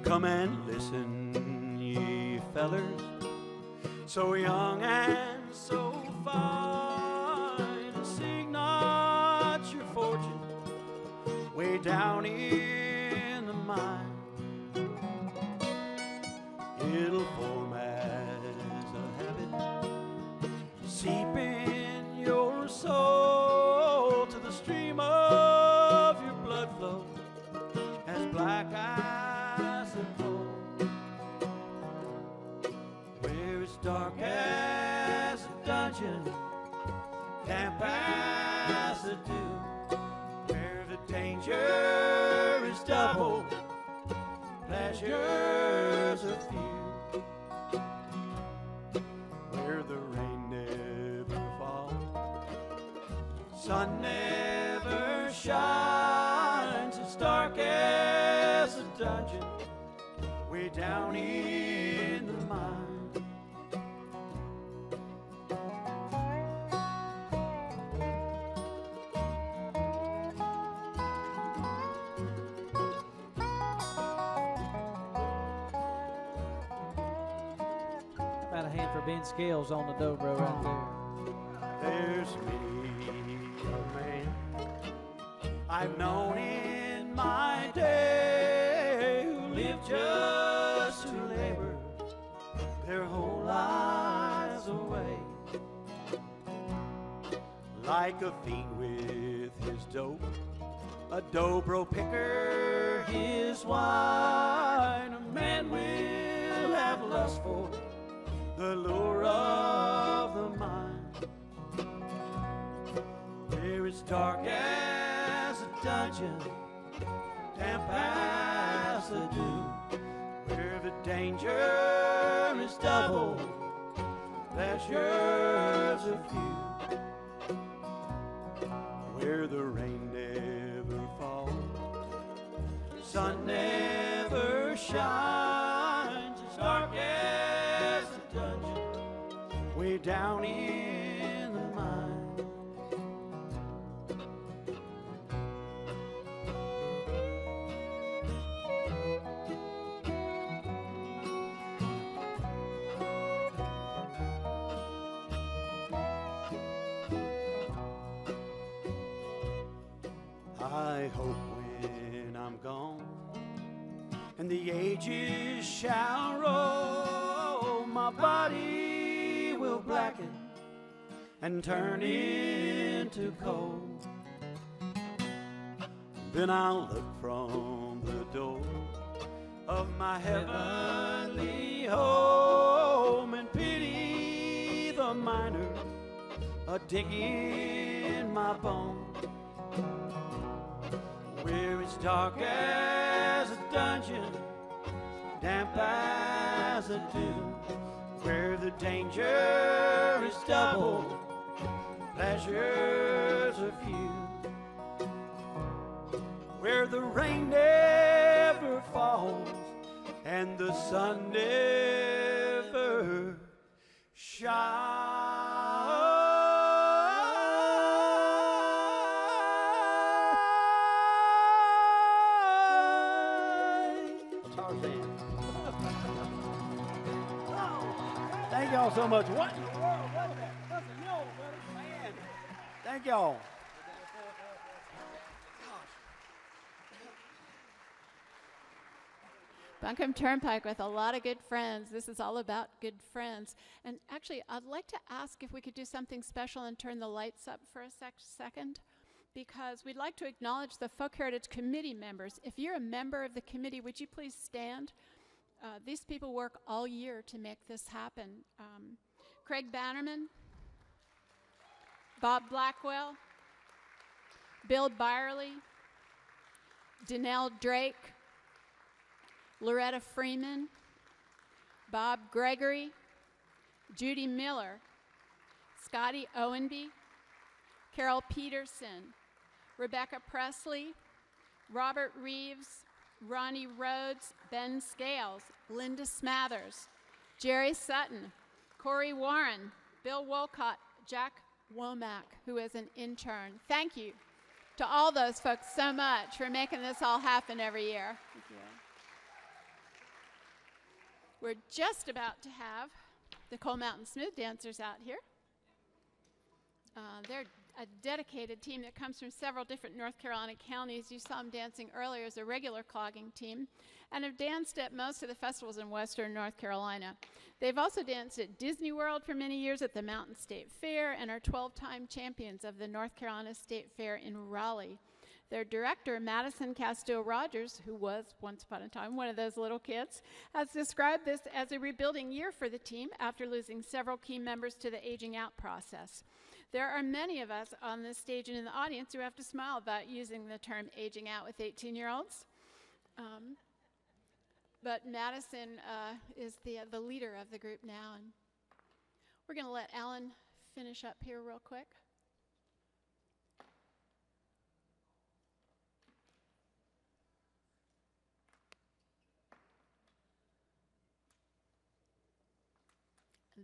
Come and listen, ye fellers, so young and so fine, and seek not your fortune way down in the mine. It'll form as a habit, seep in your soul to the stream of your blood flow, as black eyes and cold, where it's dark as a dungeon, damp as a dew, where the danger is double, pleasures are few, where the rain never falls, sun never shines, it's dark as a dungeon, way down in the mine. About a hand for Ben Scales on the dobro right there. There's many a man I've known in my day who live just to labor their whole lives away, like a fiend with his dope, a dobro picker his wine. A man will have lust for the lure of the mind, where it's dark as a dungeon, damp as the dew, where the danger is double, pleasures are few, where the rain never falls, sun never shines, it's dark as a dungeon, way down in the mine. I hope when I'm gone and the ages shall roll, my body will blacken and turn into coal. Then I'll look from the door of my heavenly home and pity the miner a digging my bone, where it's dark as a dungeon, damp as a dew, where the danger is double, pleasures are few, where the rain never falls, and the sun never shines. Tarzan. Thank y'all so much. What in the world was that? That's a yellow, man. Thank y'all. Buncombe Turnpike with a lot of good friends. This is all about good friends. And actually, I'd like to ask if we could do something special and turn the lights up for a second, because we'd like to acknowledge the Folk Heritage Committee members. If you're a member of the committee, would you please stand? These people work all year to make this happen. Craig Bannerman, Bob Blackwell, Bill Byerly, Danelle Drake, Loretta Freeman, Bob Gregory, Judy Miller, Scotty Owenby, Carol Peterson, Rebecca Presley, Robert Reeves, Ronnie Rhodes, Ben Scales, Linda Smathers, Jerry Sutton, Corey Warren, Bill Wolcott, Jack Womack, who is an intern. Thank you to all those folks so much for making this all happen every year. Thank you. We're just about to have the Coal Mountain Smooth Dancers out here. They're a dedicated team that comes from several different North Carolina counties. You saw them dancing earlier as a regular clogging team and have danced at most of the festivals in western North Carolina. They've also danced at Disney World for many years, at the Mountain State Fair, and are 12-time champions of the North Carolina State Fair in Raleigh. Their director, Madison Castile Rogers, who was once upon a time one of those little kids, has described this as a rebuilding year for the team after losing several key members to the aging out process. There are many of us on this stage and in the audience who have to smile about using the term aging out with 18-year-olds. But Madison is the leader of the group now, and we're going to let Alan finish up here real quick.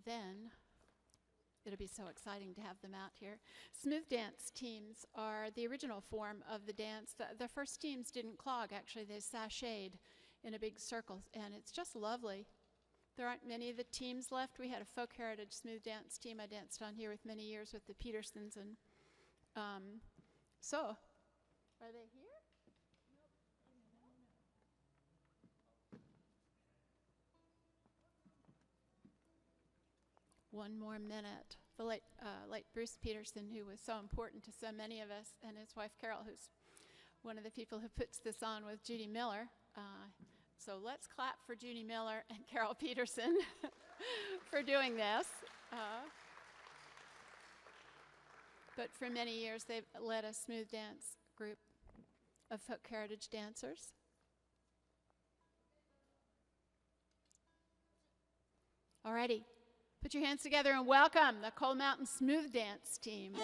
Then it'll be so exciting to have them out here. Smooth dance teams are the original form of the dance. The first teams didn't clog, actually. They sashayed in a big circle, and it's just lovely. There aren't many of the teams left. We had a folk heritage smooth dance team I danced on here with many years with the Petersons. And so, are they here? One more minute. The late Bruce Peterson, who was so important to so many of us, and his wife Carol, who's one of the people who puts this on with Judy Miller. So let's clap for Judy Miller and Carol Peterson for doing this. But for many years, they've led a smooth dance group of folk heritage dancers. Alrighty. Put your hands together and welcome the Coal Mountain Smooth Dance Team.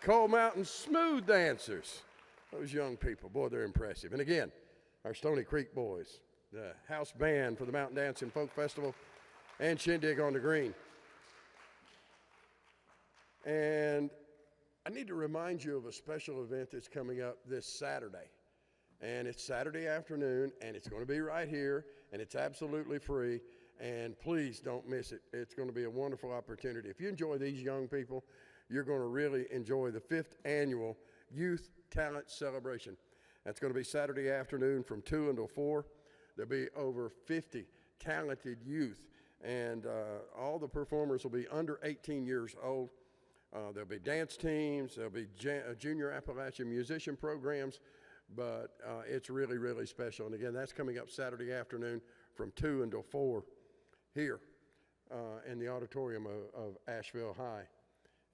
Coal Mountain Smooth Dancers. Those young people, boy, they're impressive. And again, our Stony Creek Boys, the house band for the Mountain Dancing Folk Festival, and Shindig on the Green. And I need to remind you of a special event that's coming up this Saturday. And it's Saturday afternoon, and it's going to be right here, and it's absolutely free. And please don't miss it. It's going to be a wonderful opportunity. If you enjoy these young people, you're going to really enjoy the 5th annual Youth Talent Celebration. That's going to be Saturday afternoon from 2 until 4. There'll be over 50 talented youth, and all the performers will be under 18 years old. There'll be dance teams, there'll be junior Appalachian musician programs, but it's really, really special. And again, that's coming up Saturday afternoon from 2 until 4 here in the auditorium of Asheville High.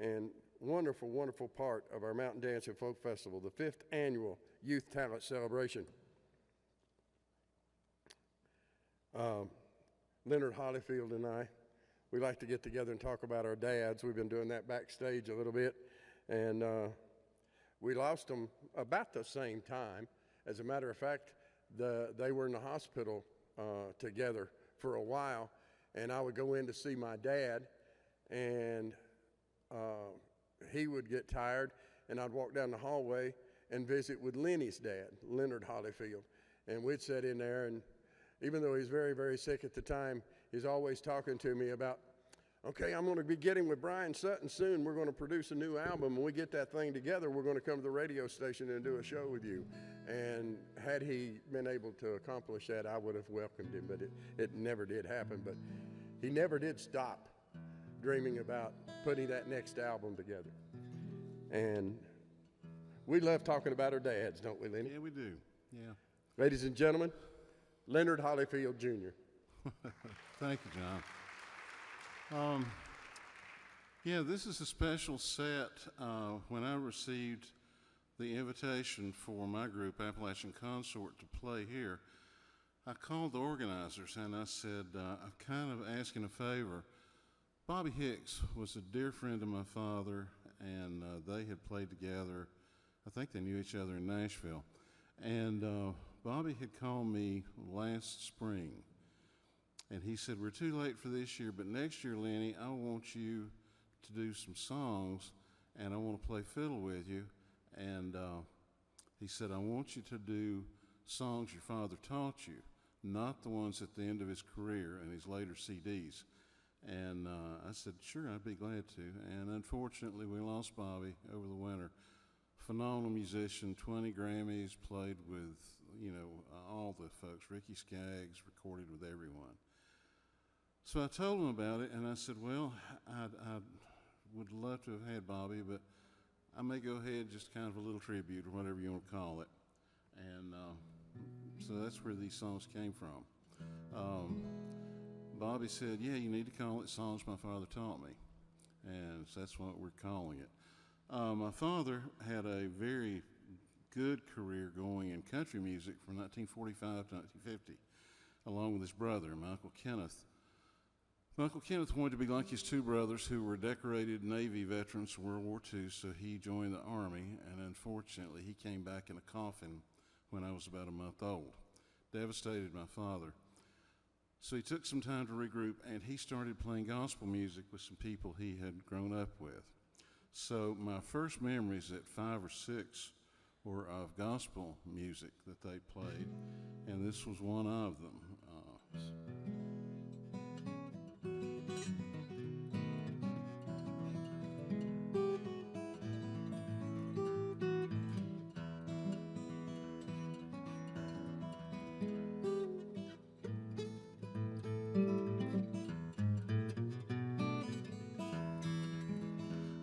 And wonderful, wonderful part of our Mountain Dancing Folk Festival, the 5th annual Youth Talent Celebration. Leonard Hollyfield and I, we like to get together and talk about our dads. We've been doing that backstage a little bit, and we lost them about the same time. As a matter of fact, they were in the hospital together for a while, and I would go in to see my dad, and he would get tired, and I'd walk down the hallway and visit with Lenny's dad, Leonard Hollyfield, and we'd sit in there, and even though he's very, very sick at the time, he's always talking to me about, okay, I'm going to be getting with Brian Sutton soon. We're going to produce a new album. When we get that thing together, we're going to come to the radio station and do a show with you. And had he been able to accomplish that, I would have welcomed him, but it never did happen. But he never did stop dreaming about putting that next album together. And we love talking about our dads, don't we, Lenny? Yeah, we do. Yeah. Ladies and gentlemen, Leonard Hollyfield Jr. Thank you, John. Yeah, this is a special set. When I received the invitation for my group, Appalachian Consort, to play here, I called the organizers and I said, I'm kind of asking a favor. Bobby Hicks was a dear friend of my father, and they had played together. I think they knew each other in Nashville. And Bobby had called me last spring, and he said, we're too late for this year, but next year, Lenny, I want you to do some songs, and I want to play fiddle with you. And he said, I want you to do songs your father taught you, not the ones at the end of his career and his later CDs. And I said, sure, I'd be glad to. And unfortunately, we lost Bobby over the winter. Phenomenal musician, 20 Grammys, played with, all the folks. Ricky Skaggs recorded with everyone. So I told him about it, and I said, well, I would love to have had Bobby, but I may go ahead, just kind of a little tribute or whatever you want to call it. And so that's where these songs came from. Bobby said, yeah, you need to call it Songs My Father Taught Me. And so that's what we're calling it. My father had a very good career going in country music from 1945 to 1950, along with his brother, Michael Kenneth. Michael Kenneth wanted to be like his two brothers, who were decorated Navy veterans of World War II, so he joined the Army, and unfortunately he came back in a coffin when I was about a month old. Devastated my father. So he took some time to regroup, and he started playing gospel music with some people he had grown up with. So my first memories at 5 or 6 were of gospel music that they played, and this was one of them.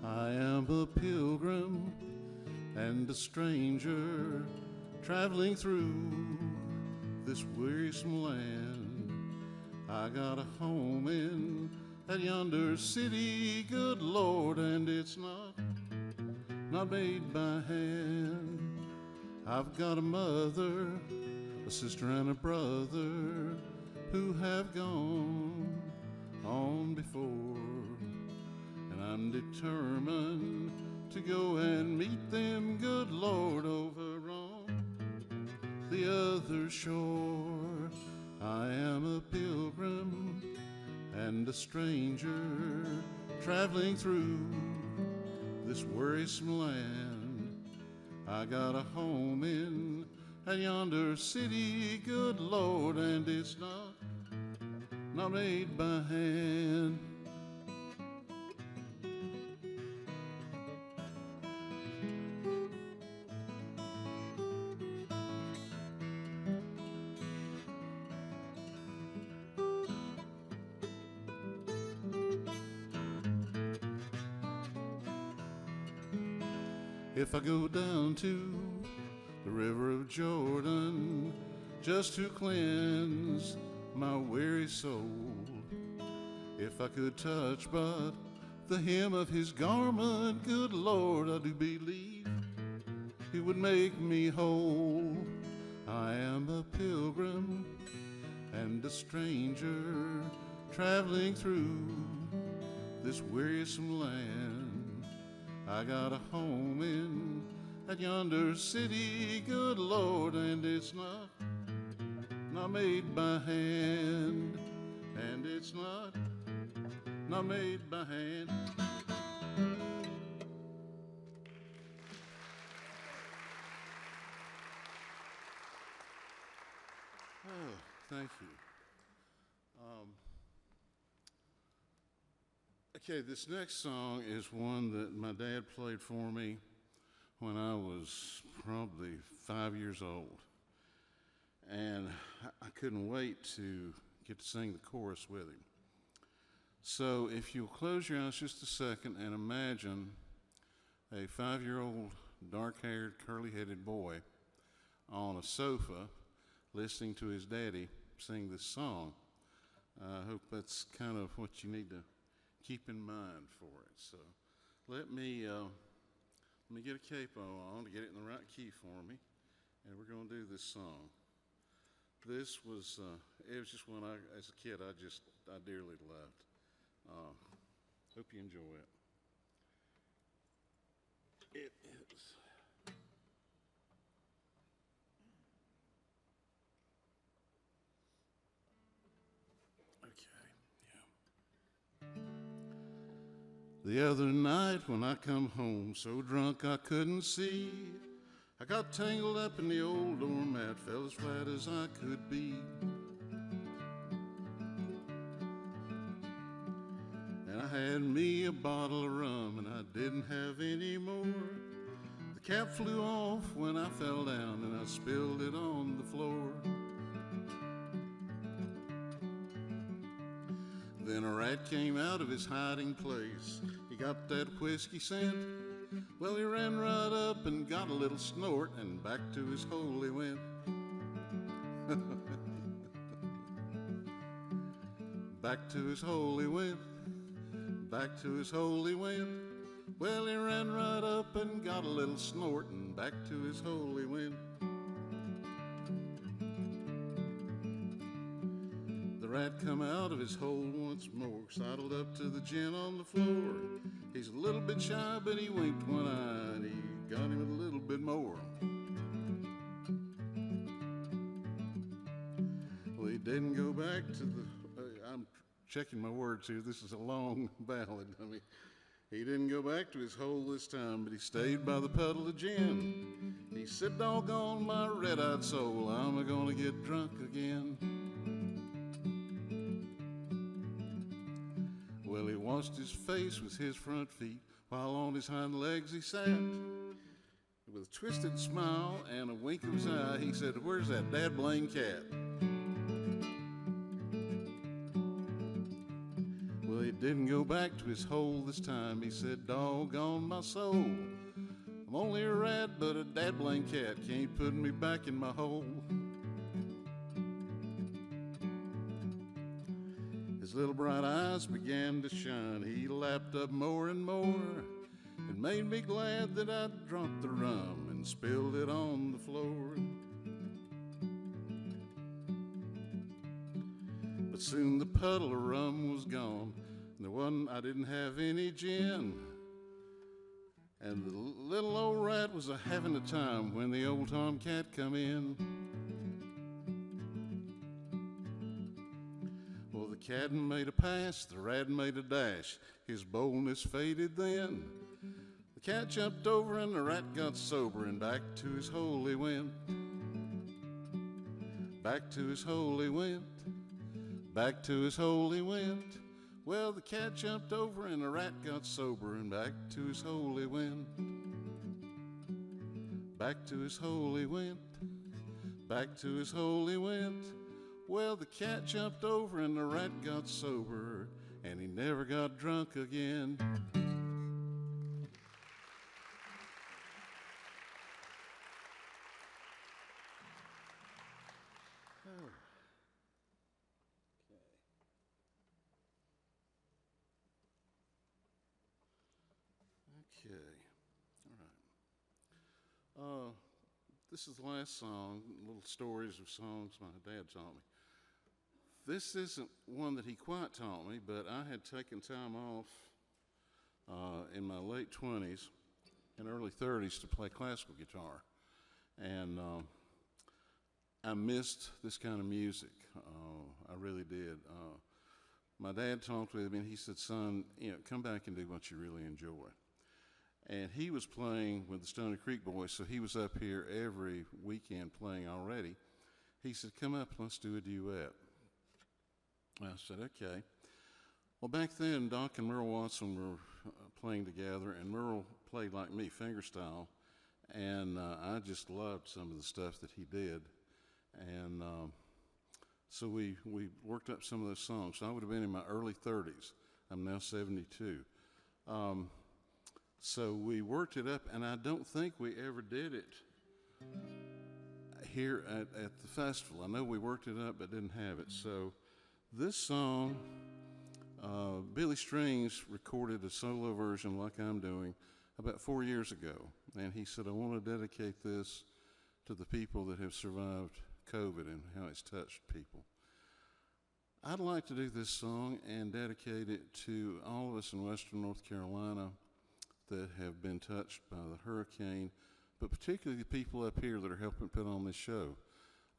I am a pilgrim and a stranger traveling through this wearisome land. I got a home in that yonder city, good Lord, and it's not made by hand. I've got a mother, a sister, and a brother who have gone on before. I'm determined to go and meet them, good Lord, over on the other shore. I am a pilgrim and a stranger traveling through this worrisome land. I got a home in yonder city, good Lord, and it's not made by hand. If I go down to the river of Jordan just to cleanse my weary soul, if I could touch but the hem of his garment, good Lord, I do believe he would make me whole. I am a pilgrim and a stranger traveling through this wearisome land. I got a home in that yonder city, good Lord, and it's not made by hand, and it's not made by hand. Oh, thank you. Okay, this next song is one that my dad played for me when I was probably 5 years old. And I couldn't wait to get to sing the chorus with him. So if you'll close your eyes just a second and imagine a 5-year-old, dark-haired, curly-headed boy on a sofa listening to his daddy sing this song. I hope that's kind of what you need to keep in mind for it. So let me get a capo on to get it in the right key for me, and we're going to do this song. This was, it was just one as a kid, I dearly loved. Hope you enjoy it. It is. The other night when I come home so drunk I couldn't see, I got tangled up in the old doormat, fell as flat as I could be. And I had me a bottle of rum and I didn't have any more. The cap flew off when I fell down and I spilled it on the floor. Then a rat came out of his hiding place. He got that whiskey scent. Well, he ran right up and got a little snort, and back to his hole he went. Back to his hole he went. Back to his hole he went. Well, he ran right up and got a little snort, and back to his hole he went. The rat come out of his hole once more, sidled up to the gin on the floor. He's a little bit shy, but he winked one eye, and he got him a little bit more. Well, he didn't go back to the, I'm checking my words here, this is a long ballad. I mean, he didn't go back to his hole this time, but he stayed by the puddle of gin. He said, doggone my red-eyed soul, I'm gonna get drunk again. Well, he washed his face with his front feet, while on his hind legs he sat. With a twisted smile and a wink of his eye, he said, where's that dad-blame cat? Well, he didn't go back to his hole this time. He said, doggone my soul, I'm only a rat, but a dad-blame cat can't put me back in my hole. His little bright eyes began to shine. He lapped up more and more. It made me glad that I'd dropped the rum and spilled it on the floor. But soon the puddle of rum was gone. I didn't have any gin. And the little old rat was a-having a time when the old tomcat come in. Well, the cat made a pass, the rat made a dash. His boldness faded then. The cat jumped over and the rat got sober, and back to his hole he went. Back to his hole he went. Back to his hole he went. Well, the cat jumped over and the rat got sober, and back to his hole he went. Back to his hole he went. Back to his hole he went. Well, the cat jumped over and the rat got sober, and he never got drunk again. Okay, all right. This is the last song, little stories of songs my dad taught me. This isn't one that he quite taught me, but I had taken time off in my late 20s and early 30s to play classical guitar. And I missed this kind of music. I really did. My dad talked with me and he said, son, come back and do what you really enjoy. And he was playing with the Stony Creek Boys, so he was up here every weekend playing already. He said, come up, let's do a duet. I said, okay. Well, back then, Doc and Merle Watson were playing together, and Merle played like me, fingerstyle, and I just loved some of the stuff that he did. And so we worked up some of those songs. So I would have been in my early 30s. I'm now 72. So we worked it up, and I don't think we ever did it here at the festival. I know we worked it up, but didn't have it. So this song, Billy Strings recorded a solo version like I'm doing about 4 years ago. And he said, I want to dedicate this to the people that have survived COVID and how it's touched people. I'd like to do this song and dedicate it to all of us in Western North Carolina that have been touched by the hurricane, but particularly the people up here that are helping put on this show.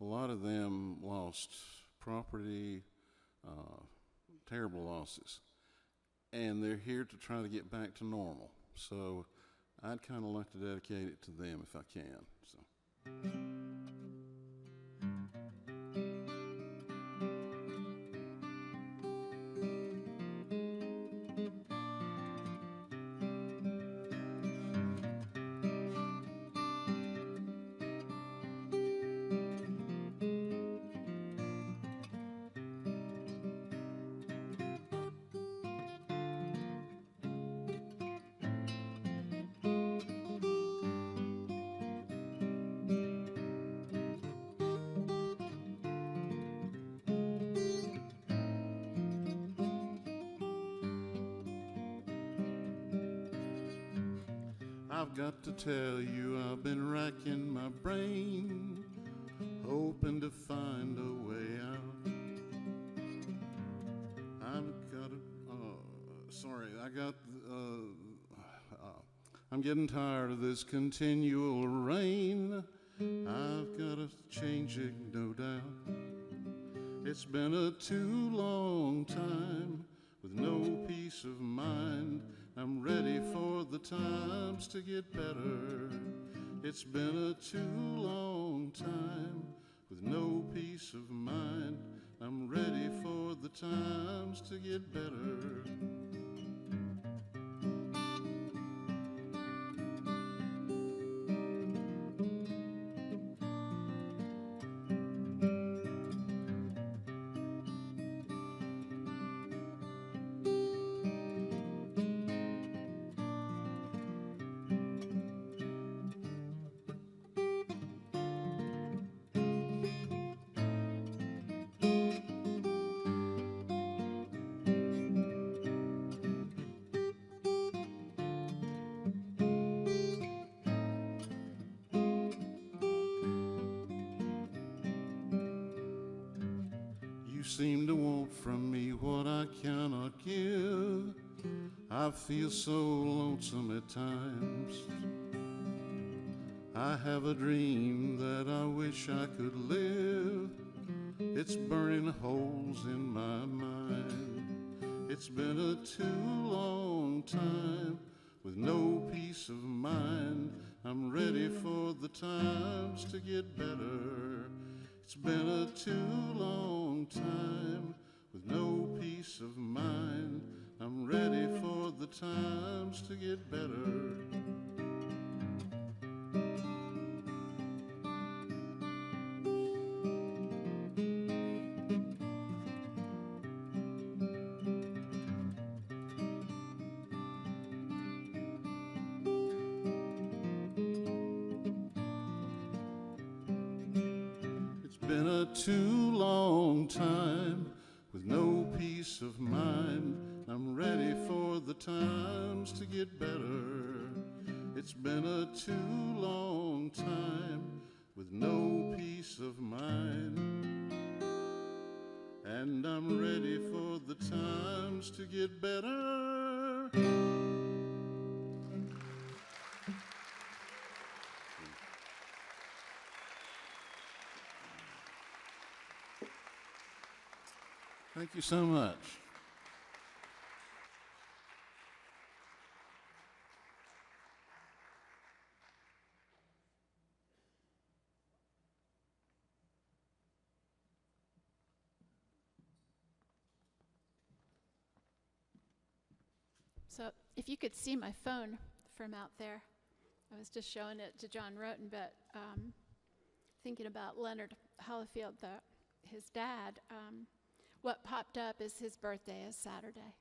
A lot of them lost property, terrible losses, and they're here to try to get back to normal. So I'd kind of like to dedicate it to them if I can. So. I've got to tell you, I've been racking my brain, hoping to find a way out. I'm getting tired of this continual rain. I've got to change it, no doubt. It's been a too long time with no peace of mind. I'm ready for the times to get better. It's been a too long time with no peace of mind. I'm ready for the times to get better. You seem to want from me what I cannot give. I feel so lonesome at times. I have a dream that I wish I could live. It's burning holes in my mind. It's been a too long time with no peace of mind. I'm ready for the times to get better. It's been a too long time with no peace of mind. I'm ready for the times to get better. It's been a too long time with no peace of mind. I'm ready for the times to get better. It's been a too long time with no peace of mind. And I'm ready for the times to get better. Thank you so much. So if you could see my phone from out there, I was just showing it to John Roten, but thinking about Leonard Hollifield, his dad, what popped up is his birthday is Saturday,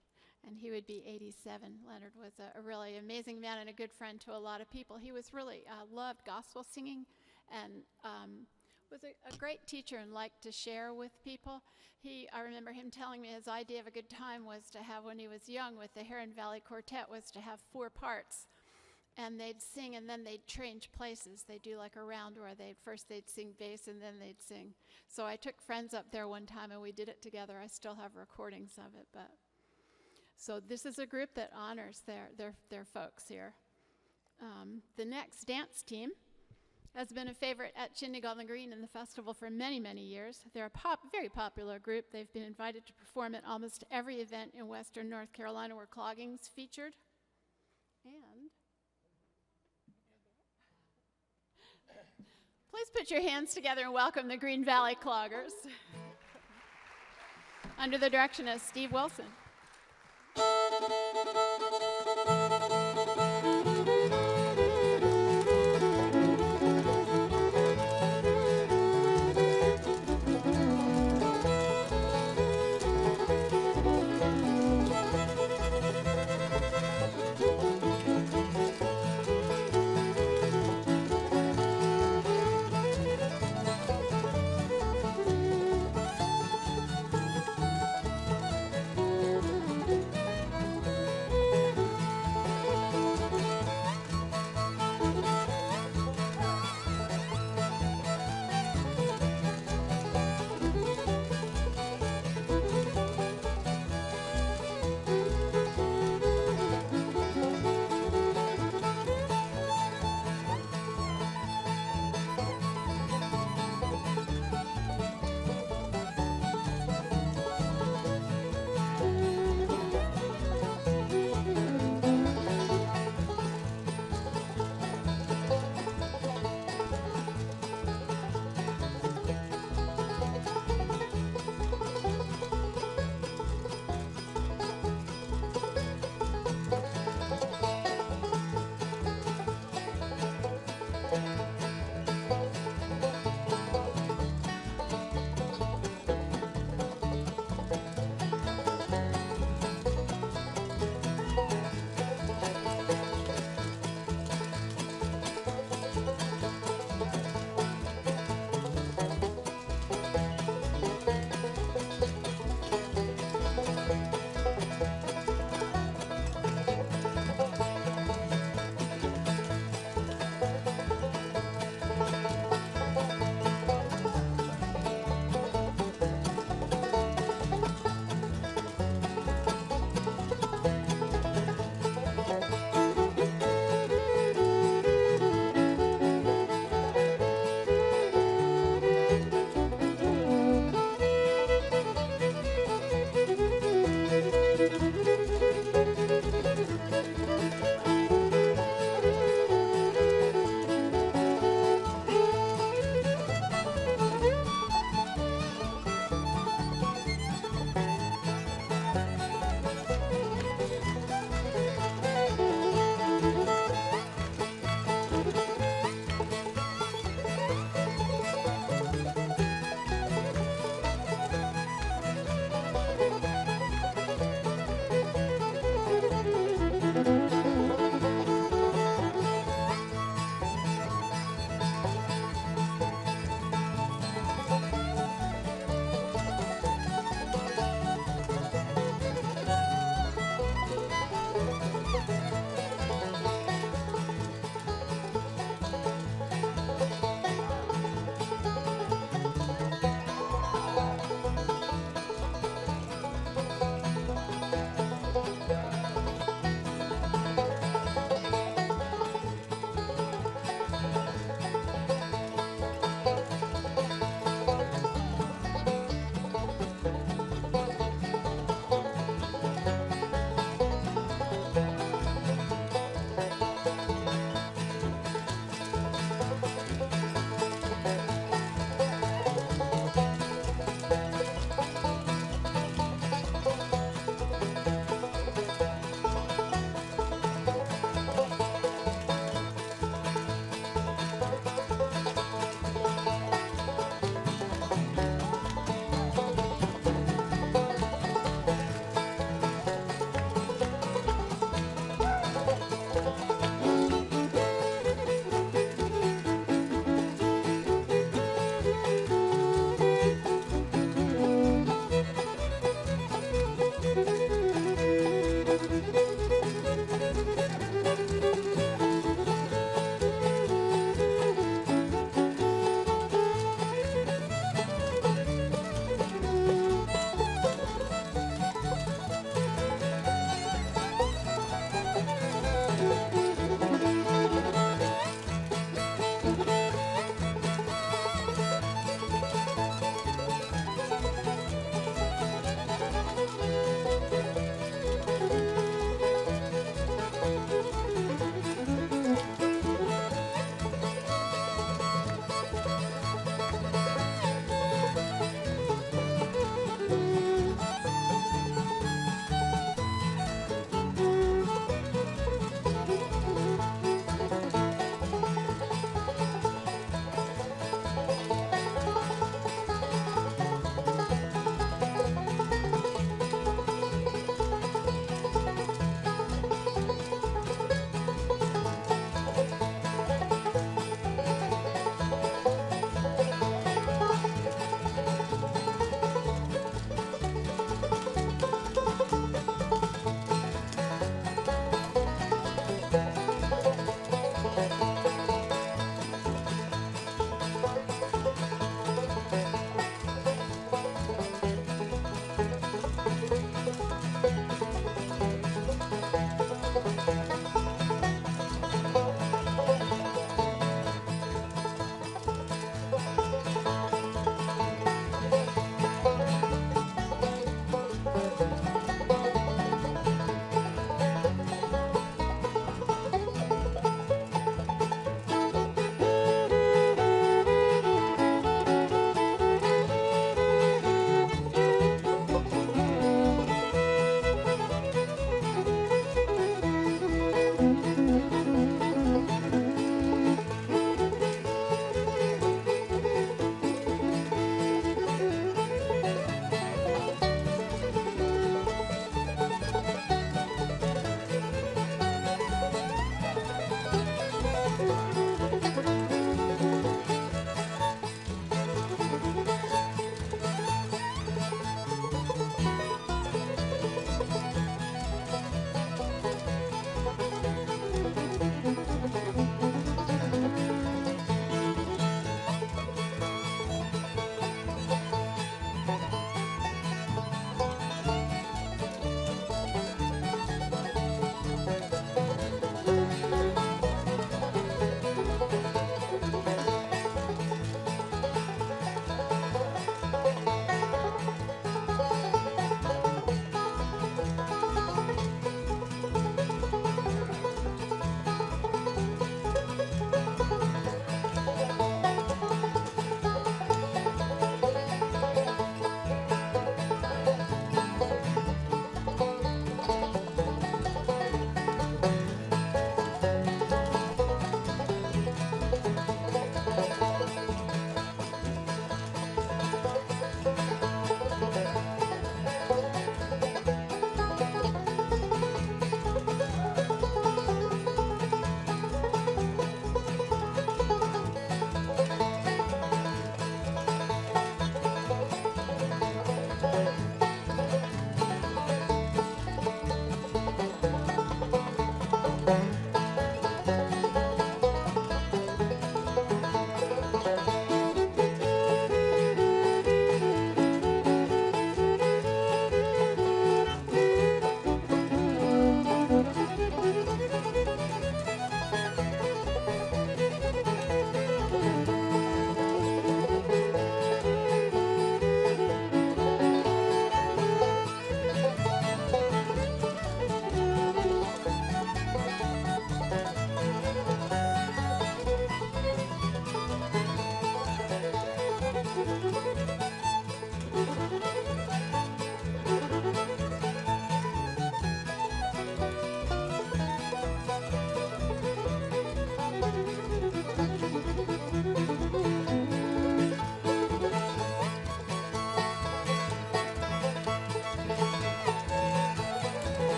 and he would be 87. Leonard was a really amazing man and a good friend to a lot of people. He was really loved gospel singing and was a great teacher and liked to share with people. I remember him telling me his idea of a good time was to have, when he was young with the Heron Valley Quartet, was to have 4 parts. And they'd sing and then they'd change places. They'd do like a round where they'd sing bass and then they'd sing. So I took friends up there one time and we did it together. I still have recordings of it. So this is a group that honors their folks here. The next dance team has been a favorite at Shindig on the Green in the festival for many, many years. They're a very popular group. They've been invited to perform at almost every event in Western North Carolina where clogging's featured. And please put your hands together and welcome the Green Valley Cloggers under the direction of Steve Wilson.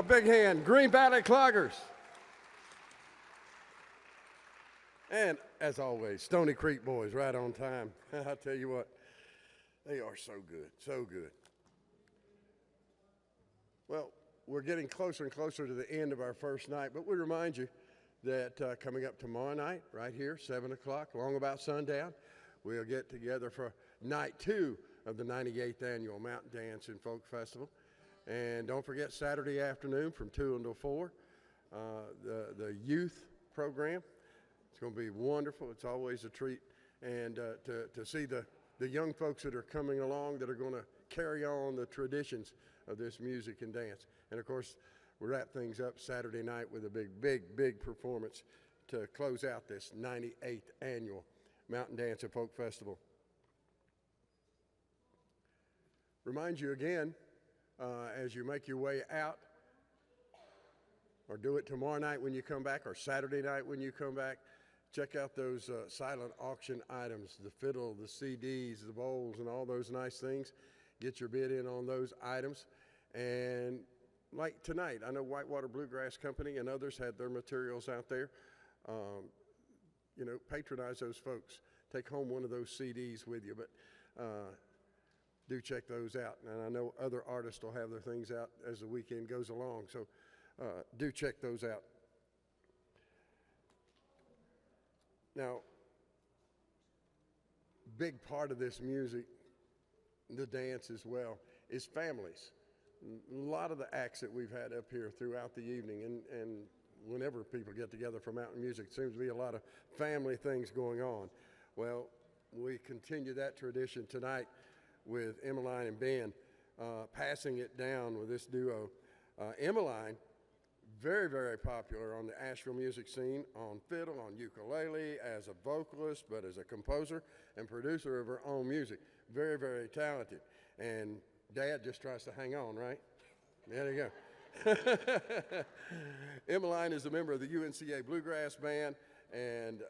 Big hand, Green Valley Cloggers. And as always, Stony Creek boys, right on time. I tell you what, they are so good, so good. Well, we're getting closer and closer to the end of our first night, but we remind you that coming up tomorrow night, right here, 7 o'clock, long about sundown, we'll get together for night 2 of the 98th Annual Mountain Dance and Folk Festival. And don't forget Saturday afternoon from 2 until 4, the youth program. It's going to be wonderful. It's always a treat. And to see the young folks that are coming along that are going to carry on the traditions of this music and dance. And of course, we wrap things up Saturday night with a big performance to close out this 98th Annual Mountain Dance and Folk Festival. Remind you again, as you make your way out, or do it tomorrow night when you come back, or Saturday night when you come back, check out those silent auction items, the fiddle, the CDs, the bowls, and all those nice things. Get your bid in on those items. And like tonight, I know Whitewater Bluegrass Company and others had their materials out there. Patronize those folks. Take home one of those CDs with you, but do check those out. And I know other artists will have their things out as the weekend goes along, so do check those out. Now, big part of this music, the dance as well, is families. A lot of the acts that we've had up here throughout the evening, and whenever people get together for mountain music, it seems to be a lot of family things going on. Well, we continue that tradition tonight with Emmeline and Ben, passing it down with this duo. Emmeline, very popular on the Asheville music scene, on fiddle, on ukulele, as a vocalist, but as a composer and producer of her own music. Very talented. And Dad just tries to hang on, right? There you go. Emmeline is a member of the UNCA Bluegrass Band, and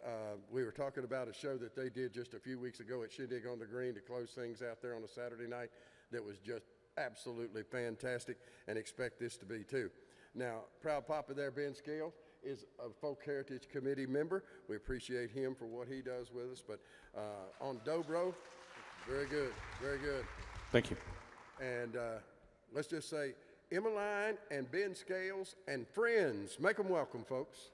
we were talking about a show that they did just a few weeks ago at Shindig on the Green to close things out there on a Saturday night that was just absolutely fantastic, and expect this to be too. Now, proud papa there, Ben Scales, is a Folk Heritage Committee member. We appreciate him for what he does with us, but on dobro, very good. Thank you. And let's just say Emmeline and Ben Scales and friends. Make them welcome, folks.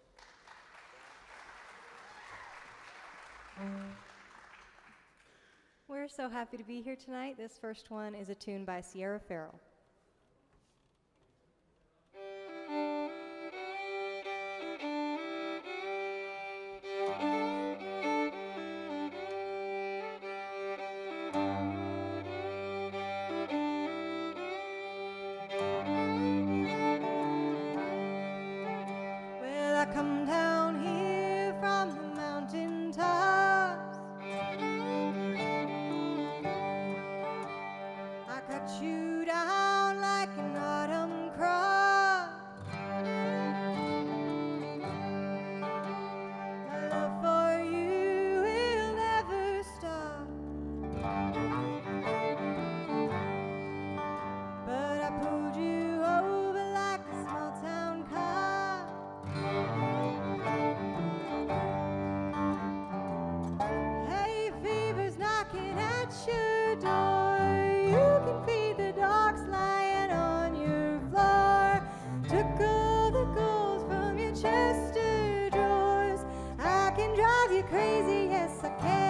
We're so happy to be here tonight. This first one is a tune by Sierra Farrell. Come down here from the mountain tops. I cut you down like an autumn crop. My love for you will never stop. But I pulled you over like a small town cop. Hay fever's knocking at your door. You can feed the dogs lying on your floor. Took all the gold from your chest of drawers. I can drive you crazy, yes I can.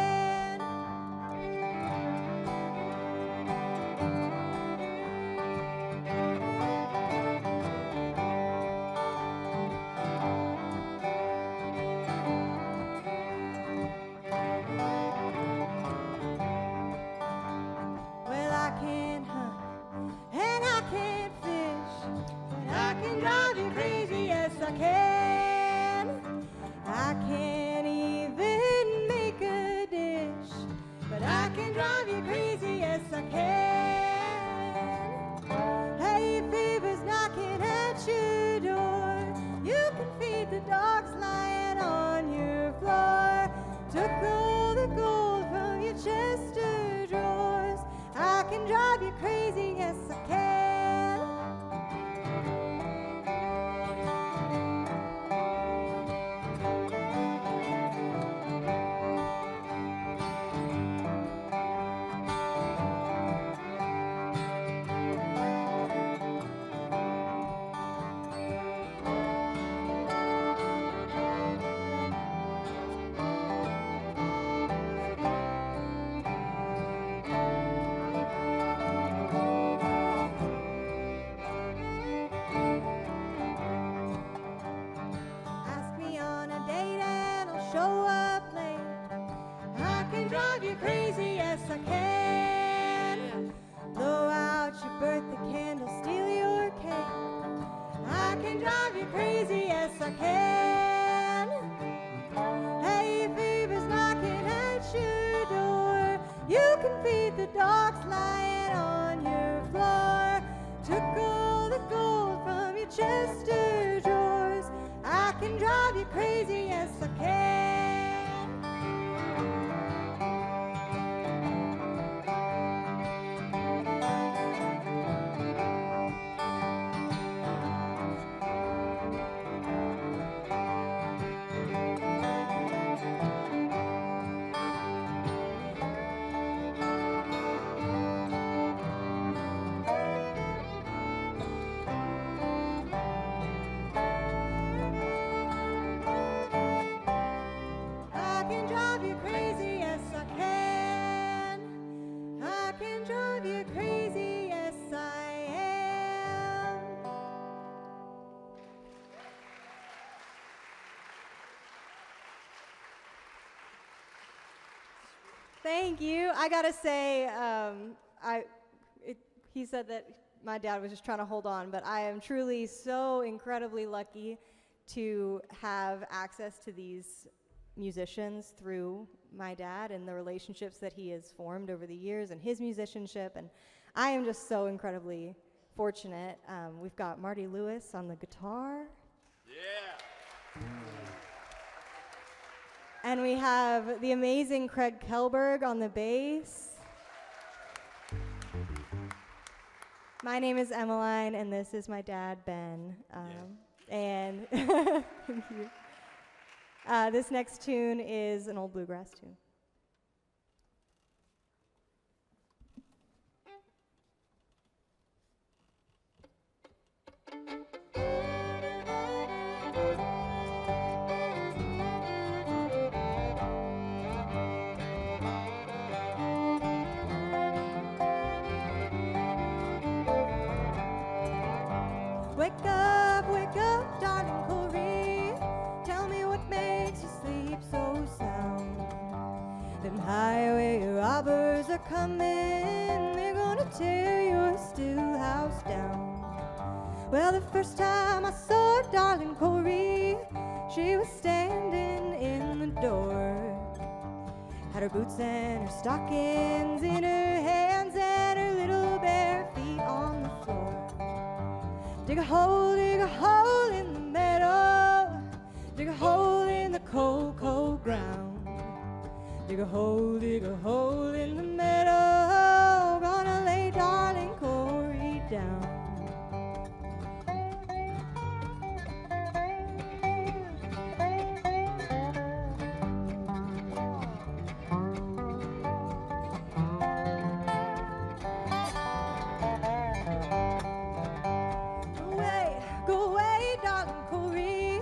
Well, I can't hunt and I can't fish, but I can drive you crazy, yes I can. I can't even make a dish, but I can drive you crazy, yes I can. Hay fever's knocking at your door. You can feed the dogs lying on your floor. Took all the gold from your chest of drawers. I can drive you crazy, yes I can. drive you crazy, yes I can. Blow out your birthday candle, steal your cake. I can drive you crazy, yes I can. Hay fever's knocking at your door. You can feed the dogs lying on your floor. Took all the gold from your Chester drawers. I can drive you crazy, yes I can. I can drive you crazy, yes I can. I can drive you crazy, yes I am. Thank you. I gotta say, he said that my dad was just trying to hold on, but I am truly so incredibly lucky to have access to these musicians through my dad and the relationships that he has formed over the years and his musicianship, and I am just so incredibly fortunate. We've got Marty Lewis on the guitar. Yeah. And we have the amazing Craig Kelberg on the bass. My name is Emmeline, and this is my dad, Ben. And thank you. This next tune is an old bluegrass tune. Wake up, darling Corey. Tell me what makes you sleep so sound. Them highway robbers are coming. They're gonna tear your still house down. Well, the first time I saw darling Corey, she was standing in the door. Had her boots and her stockings in her hands and her little bare feet on the floor. Dig a hole in the meadow. Dig a hole in the cold, cold ground. Dig a hole in the meadow. Gonna lay darling Corey down. Go away, darling Corey.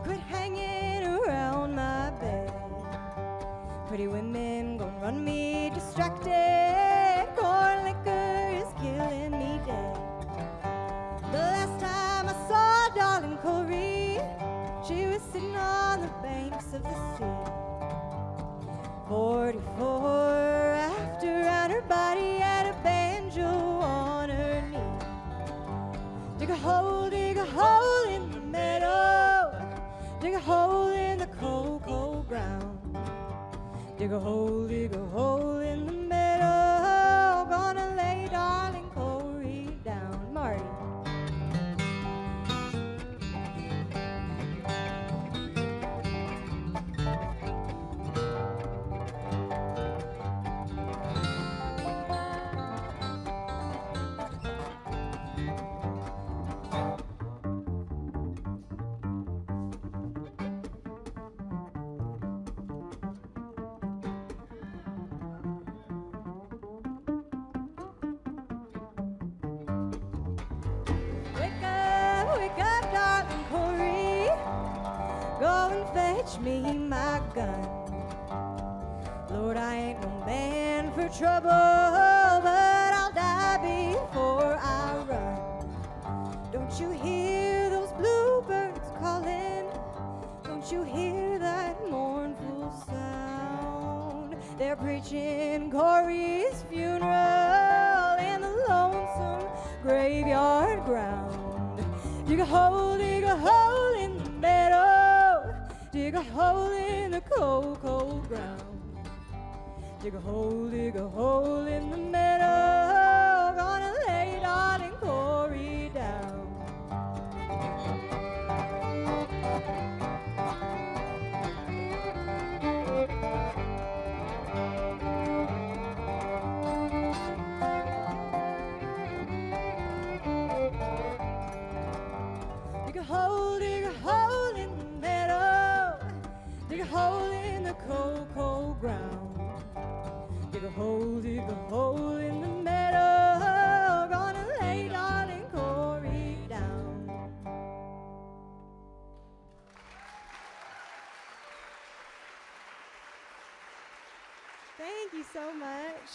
Quit hanging around my bed. Pretty women gonna run me distracted. Corn liquor is killing me dead. The last time I saw darling Corey, she was sitting on the banks of the sea. 44 after, and her body had a banjo on her knee. Dig a hole in the meadow. Dig a hole in the cold, cold ground. Dig a hole in the meadow. Gonna lay darling Corey down. Marty. Wake up, darling Corey. Go and fetch me my gun. Lord, I ain't no man for trouble, but I'll die before I run. Don't you hear those bluebirds calling? Don't you hear that mournful sound? they're preaching Corey's funeral in the lonesome graveyard ground. Dig a hole in the meadow, dig a hole in the cold, cold ground. Dig a hole in the meadow, gonna lay darling Corey down. Dig a hole in the meadow, dig a hole in the cold, cold ground. Dig a hole in the meadow, gonna lay darling Corey down. Thank you so much.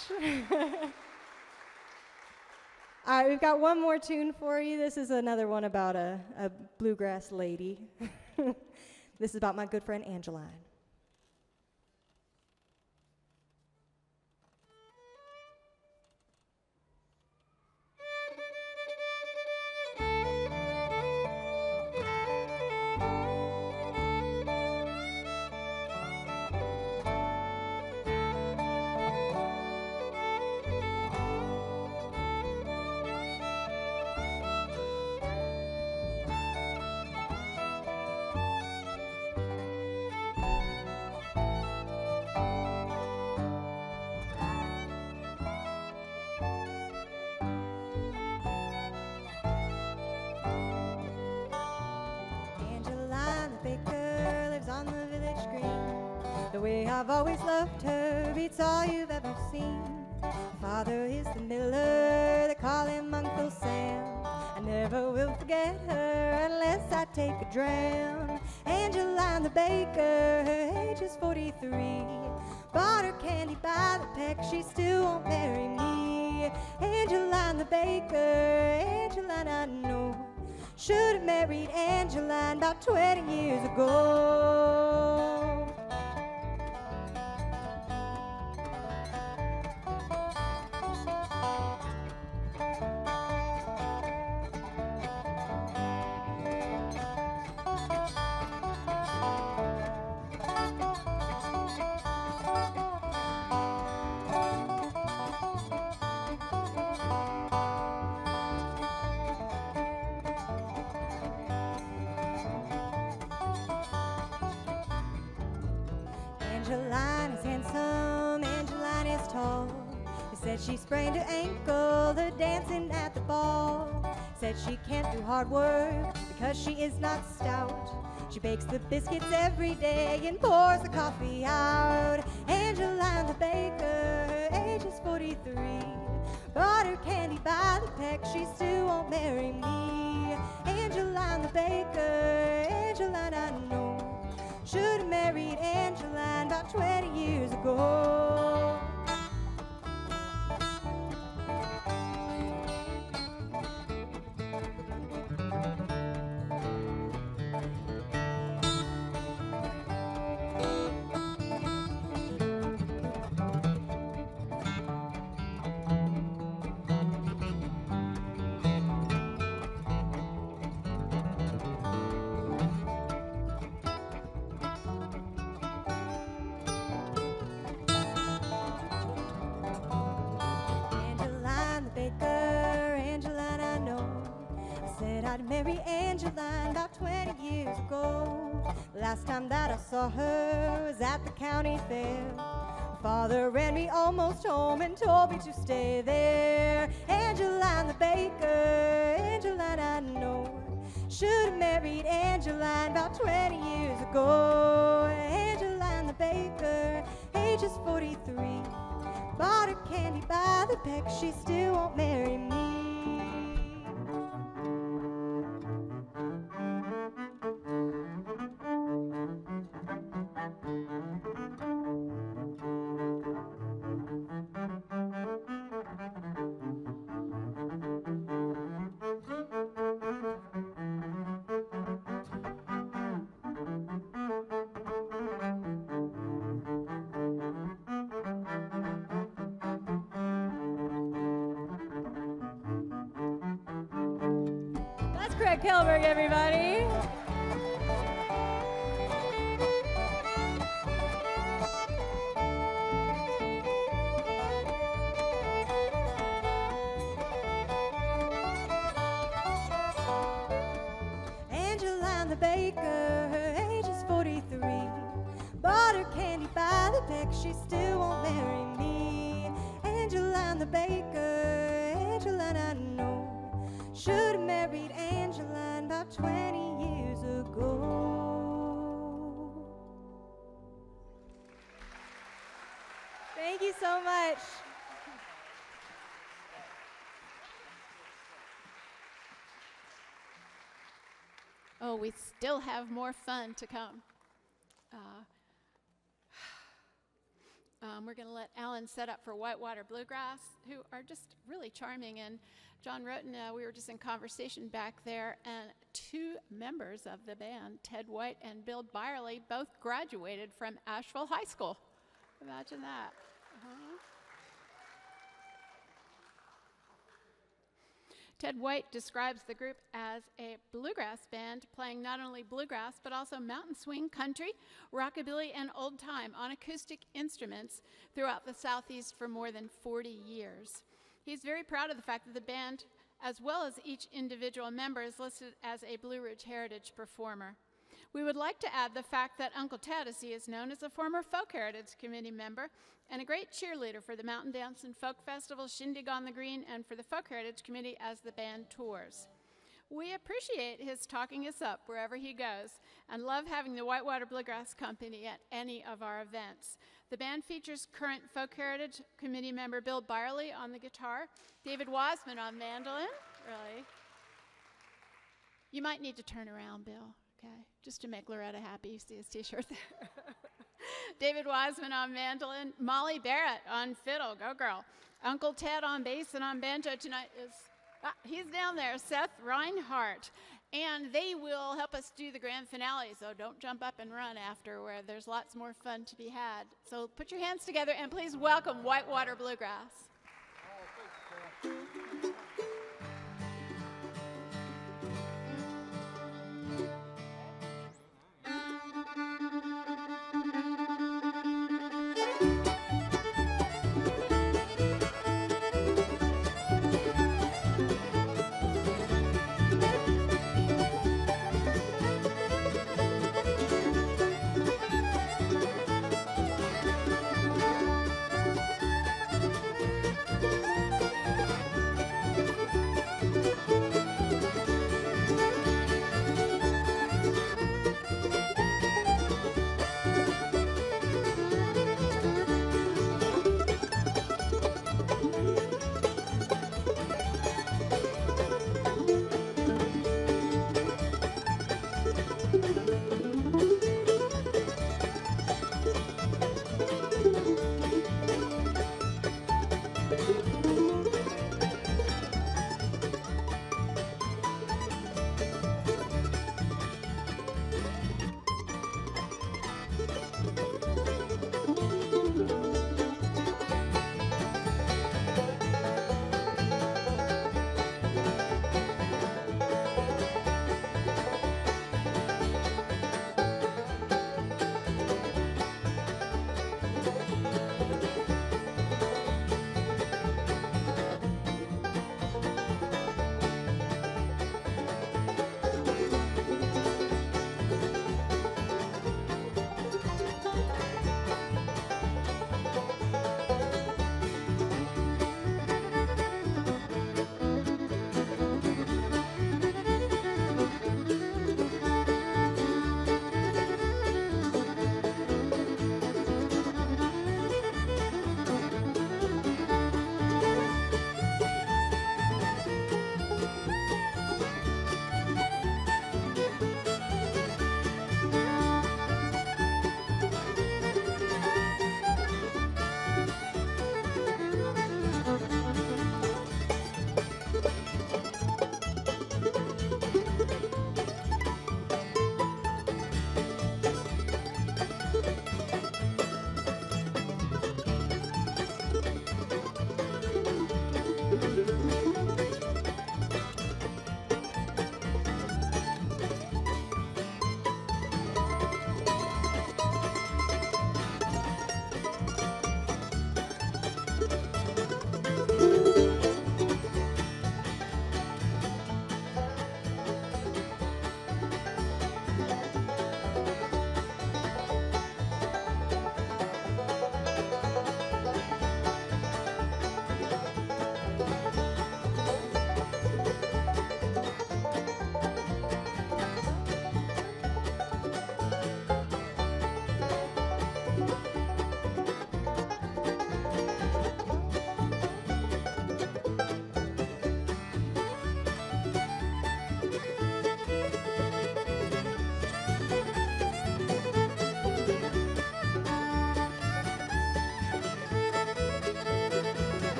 All right, we've got one more tune for you. This is another one about a bluegrass lady. This is about my good friend Angeline. The way I've always loved her beats all you've ever seen. Her father is the miller, they call him Uncle Sam. I never will forget her unless I take a dram. Angeline the baker, her age is 43. Bought her candy by the peck, she still won't marry me. Angeline the baker, Angeline I know, should have married Angeline about 20 years ago. Angeline is handsome, Angeline is tall. They said she sprained her ankle, the dancing at the ball. Said she can't do hard work because she is not stout. She bakes the biscuits every day and pours the coffee out. Angeline the baker, her age is 43. Bought her candy by the peck, she still won't marry me. Angeline the baker, Angeline I know, should have married Angeline about 20 years ago. I'd marry Angeline about 20 years ago. Last time that I saw her was at the county fair. My father ran me almost home and told me to stay there. Angeline the baker, Angeline I know, should have married Angeline about 20 years ago. Angeline the baker, age is 43. Bought her candy by the peck, she still won't marry me. Craig Kelberg, everybody. Angeline the baker, her age is 43. Bought her candy by the peck, she still won't marry me. Angeline the baker, Angeline I know, should have married Angeline about 20 years ago. Thank you so much. Oh, we still have more fun to come. We're going to let Alan set up for Whitewater Bluegrass, who are just really charming. And John Roten, we were just in conversation back there, and two members of the band, Ted White and Bill Byerly, both graduated from Asheville High School. Imagine that. Ted White describes the group as a bluegrass band playing not only bluegrass but also mountain swing, country, rockabilly, and old time on acoustic instruments throughout the Southeast for more than 40 years. He's very proud of the fact that the band, as well as each individual member, is listed as a Blue Ridge Heritage performer. We would like to add the fact that Uncle Ted, as he is known, is a former Folk Heritage Committee member and a great cheerleader for the Mountain Dance and Folk Festival, Shindig on the Green, and for the Folk Heritage Committee as the band tours. We appreciate his talking us up wherever he goes and love having the Whitewater Bluegrass Company at any of our events. The band features current Folk Heritage Committee member Bill Byerly on the guitar, David Wiseman on mandolin, really. You might need to turn around, Bill, okay, just to make Loretta happy. You see his t-shirt there. David Wiseman on mandolin, Molly Barrett on fiddle, go girl. Uncle Ted on bass and on banjo tonight is, he's down there, Seth Reinhardt. And they will help us do the grand finale, so don't jump up and run after, where there's lots more fun to be had. So put your hands together and please welcome Whitewater Bluegrass.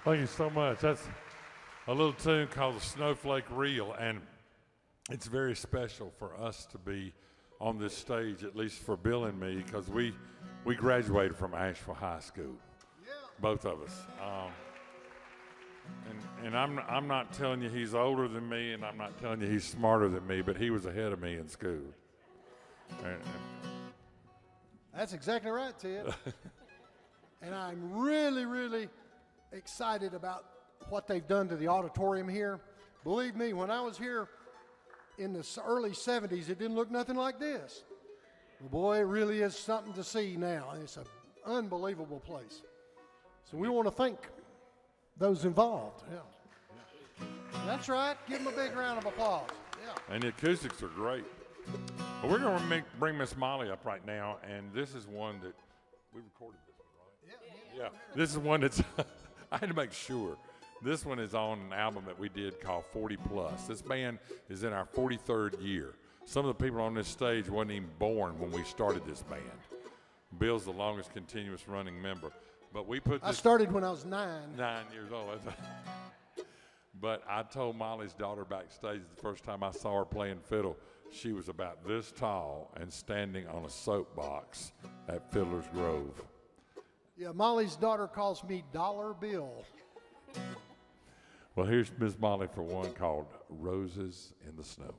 Thank you so much. That's a little tune called the Snowflake Reel, and it's very special for us to be on this stage, at least for Bill and me, because we graduated from Asheville High School, both of us. And I'm not telling you he's older than me, and I'm not telling you he's smarter than me, but he was ahead of me in school. And That's exactly right, Ted. And I'm really, really excited about what they've done to the auditorium here. Believe me, when I was here in the early 70s, it didn't look nothing like this. Well, boy, it really is something to see now. It's an unbelievable place. So we want to thank those involved. Yeah. That's right. Give them a big round of applause. Yeah. And the acoustics are great. Well, we're going to bring Miss Molly up right now, and this is one that we recorded this one, right? Yeah. This is one that's I had to make sure. This one is on an album that we did called 40 Plus. This band is in our 43rd year. Some of the people on this stage wasn't even born when we started this band. Bill's the longest continuous running member. But we put this... I started when I was 9. 9 years old. But I told Molly's daughter backstage the first time I saw her playing fiddle, she was about this tall and standing on a soapbox at Fiddler's Grove. Yeah, Molly's daughter calls me Dollar Bill. Well, here's Miss Molly for one called Roses in the Snow.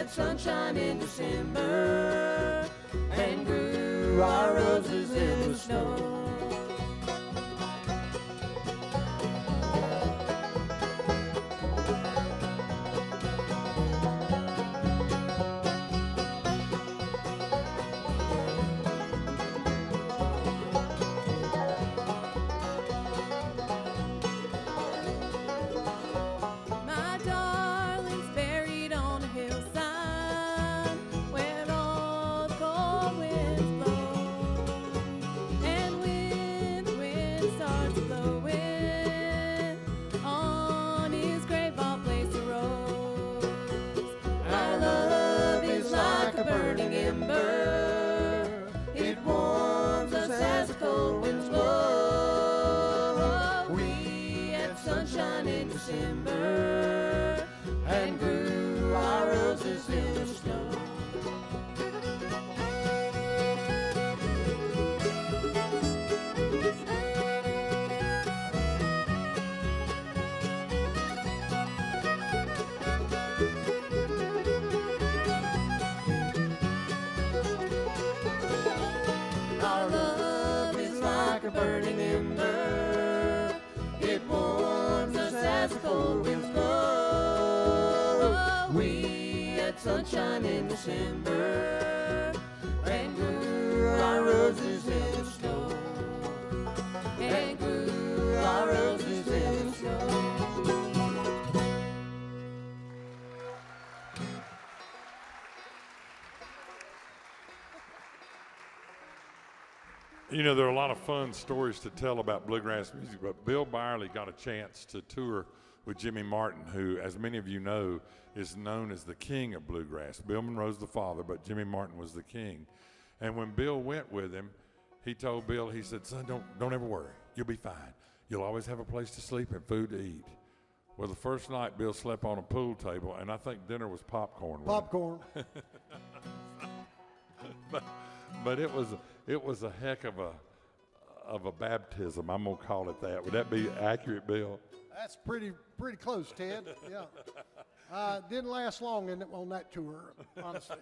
Sunshine in December and grew our roses in the snow. December and grew our roses in the snow. Our love is like a burning ember. It warms us as the cold winds blow. We had sunshine in December and grew our roses in the snow. And grew our roses in the snow. You know, there are a lot of fun stories to tell about bluegrass music, but Bill Byerly got a chance to tour with Jimmy Martin, who, as many of you know, is known as the king of bluegrass. Bill Monroe's the father, but Jimmy Martin was the king. And when Bill went with him, he told Bill, he said, son, don't ever worry. You'll be fine. You'll always have a place to sleep and food to eat. Well, the first night, Bill slept on a pool table, and I think dinner was popcorn. Popcorn. But it was a heck of a baptism. I'm gonna call it that. Would that be accurate, Bill? That's pretty close, Ted. Yeah. Didn't last long on that tour, honestly.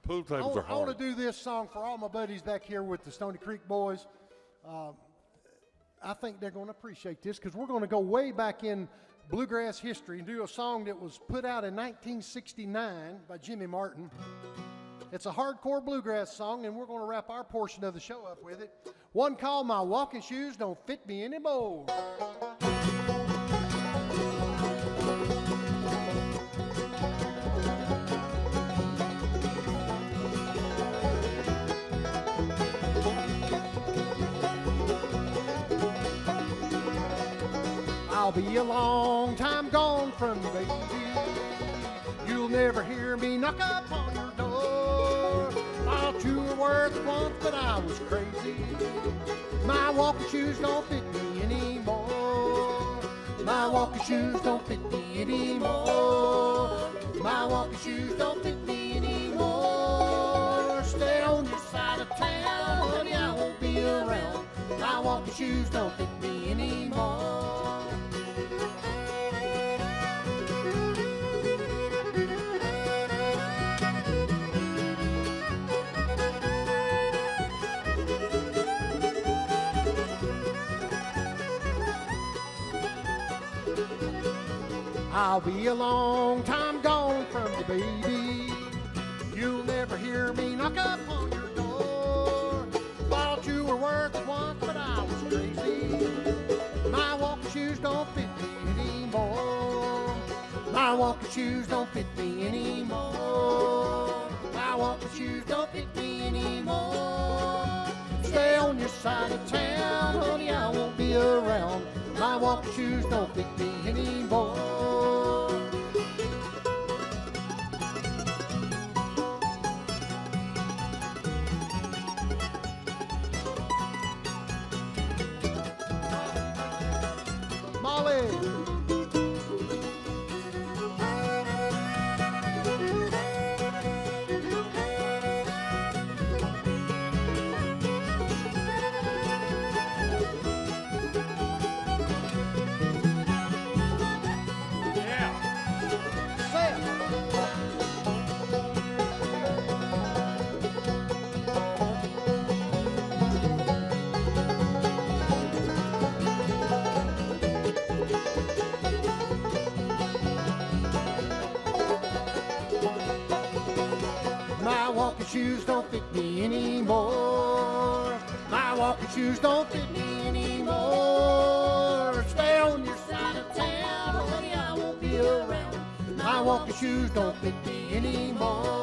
Pool tables are I hard. want to do this song for all my buddies back here with the Stony Creek Boys. I think they're going to appreciate this because we're going to go way back in bluegrass history and do a song that was put out in 1969 by Jimmy Martin. It's a hardcore bluegrass song, and we're going to wrap our portion of the show up with it. One called My Walking Shoes Don't Fit Me Anymore. I'll be a long time gone from you, baby. You'll never hear me knock up on your door. Thought you were worth once, but I was crazy. My walking shoes don't fit me anymore. My walking shoes don't fit me anymore. My walking shoes don't fit me anymore. Stay on your side of town, honey, I won't be around. My walking shoes don't fit me anymore. I'll be a long time gone from you, baby. You'll never hear me knock up on your door. Thought you were worth it once, but I was crazy. My walking shoes don't fit me anymore. My walking shoes don't fit me anymore. My walking shoes don't fit me anymore. Stay on your side of town, honey, I won't be around. My walking shoes don't fit me anymore. Molly. My walking shoes don't fit me anymore. My walking shoes don't fit me anymore. Stay on your side of town, honey, I won't be around. My walking shoes don't fit me anymore.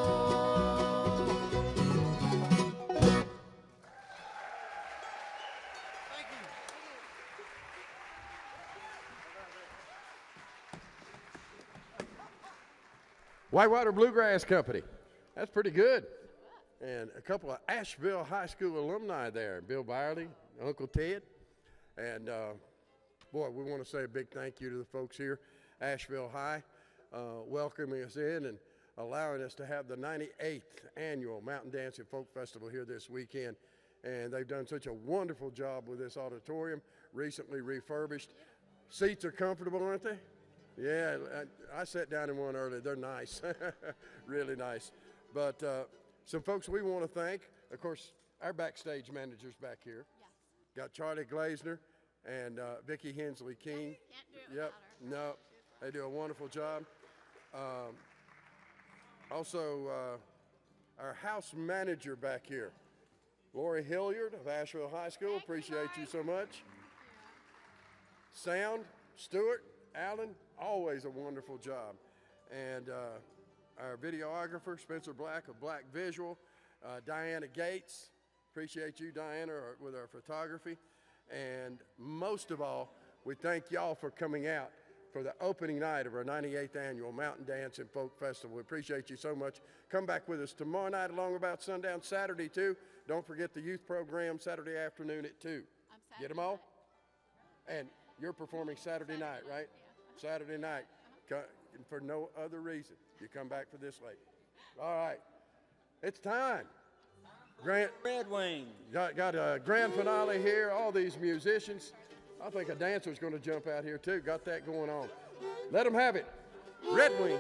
Whitewater Bluegrass Company. That's pretty good. And a couple of Asheville High School alumni there, Bill Byerly, Uncle Ted. And boy, we want to say a big thank you to the folks here, Asheville High, welcoming us in and allowing us to have the 98th annual Mountain Dancing Folk Festival here this weekend. And they've done such a wonderful job with this auditorium, recently refurbished. Seats are comfortable, aren't they? Yeah, I sat down in one earlier. They're nice, really nice. But some folks we want to thank, of course, our backstage managers back here. Yes. Got Charlie Glazner and Vicki Hensley King. Can't do it Yep, no, they do a wonderful job. Also, our house manager back here, Lori Hilliard of Asheville High School. Appreciate you so much. Sound, Stewart, Allen, always a wonderful job. And our videographer, Spencer Black of Black Visual, Diana Gates, Appreciate you, Diana, with our photography. And most of all, we thank y'all for coming out for the opening night of our 98th annual Mountain Dance and Folk Festival. We appreciate you so much. Come back with us tomorrow night along about sundown, Saturday too. Don't forget the youth program Saturday afternoon at 2. Get them all? And you're performing Saturday night, right? Saturday night. For no other reason. You come back for this lady. All right. It's time. Grant Red Wing. Got a grand finale here. All these musicians. I think a dancer's going to jump out here too. Got that going on. Let them have it. Red Wing.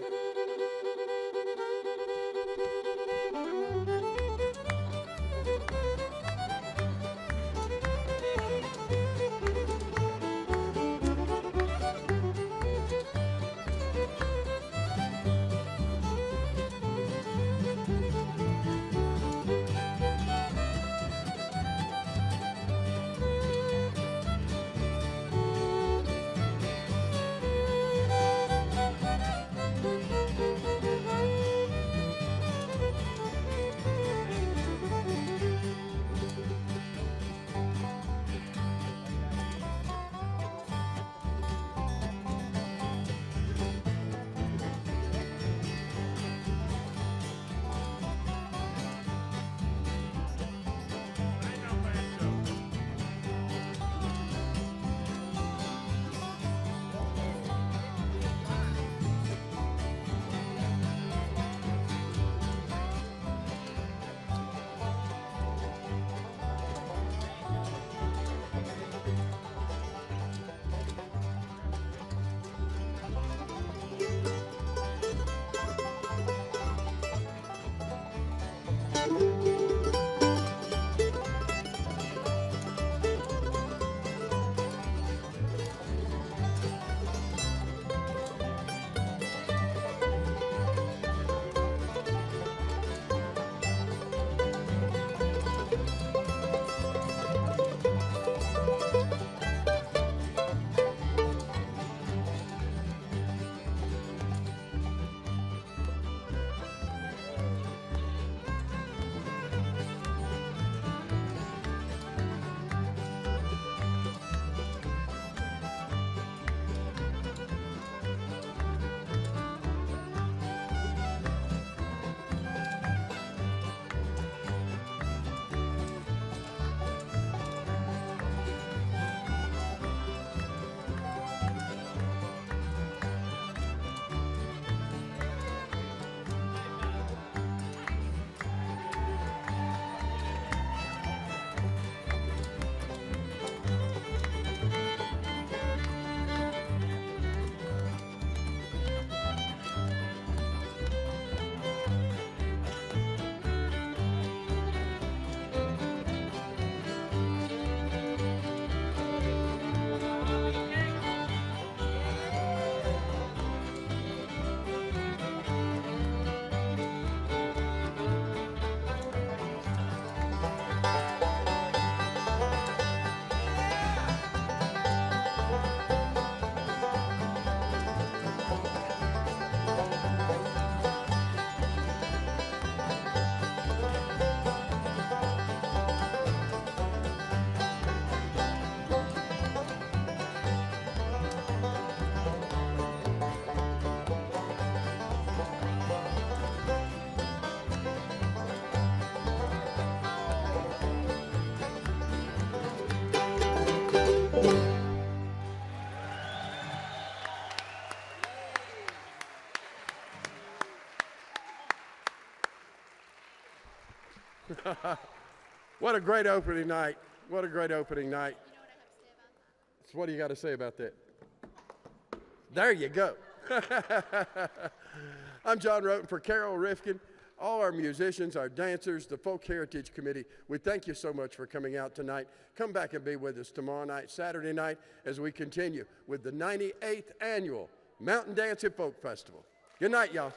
What a great opening night. What a great opening night. So what do you got to say about that? There you go. I'm John Roten for Carol Rifkin, all our musicians, our dancers, the Folk Heritage Committee. We thank you so much for coming out tonight. Come back and be with us tomorrow night, Saturday night, as we continue with the 98th Annual Mountain Dance and Folk Festival. Good night, y'all.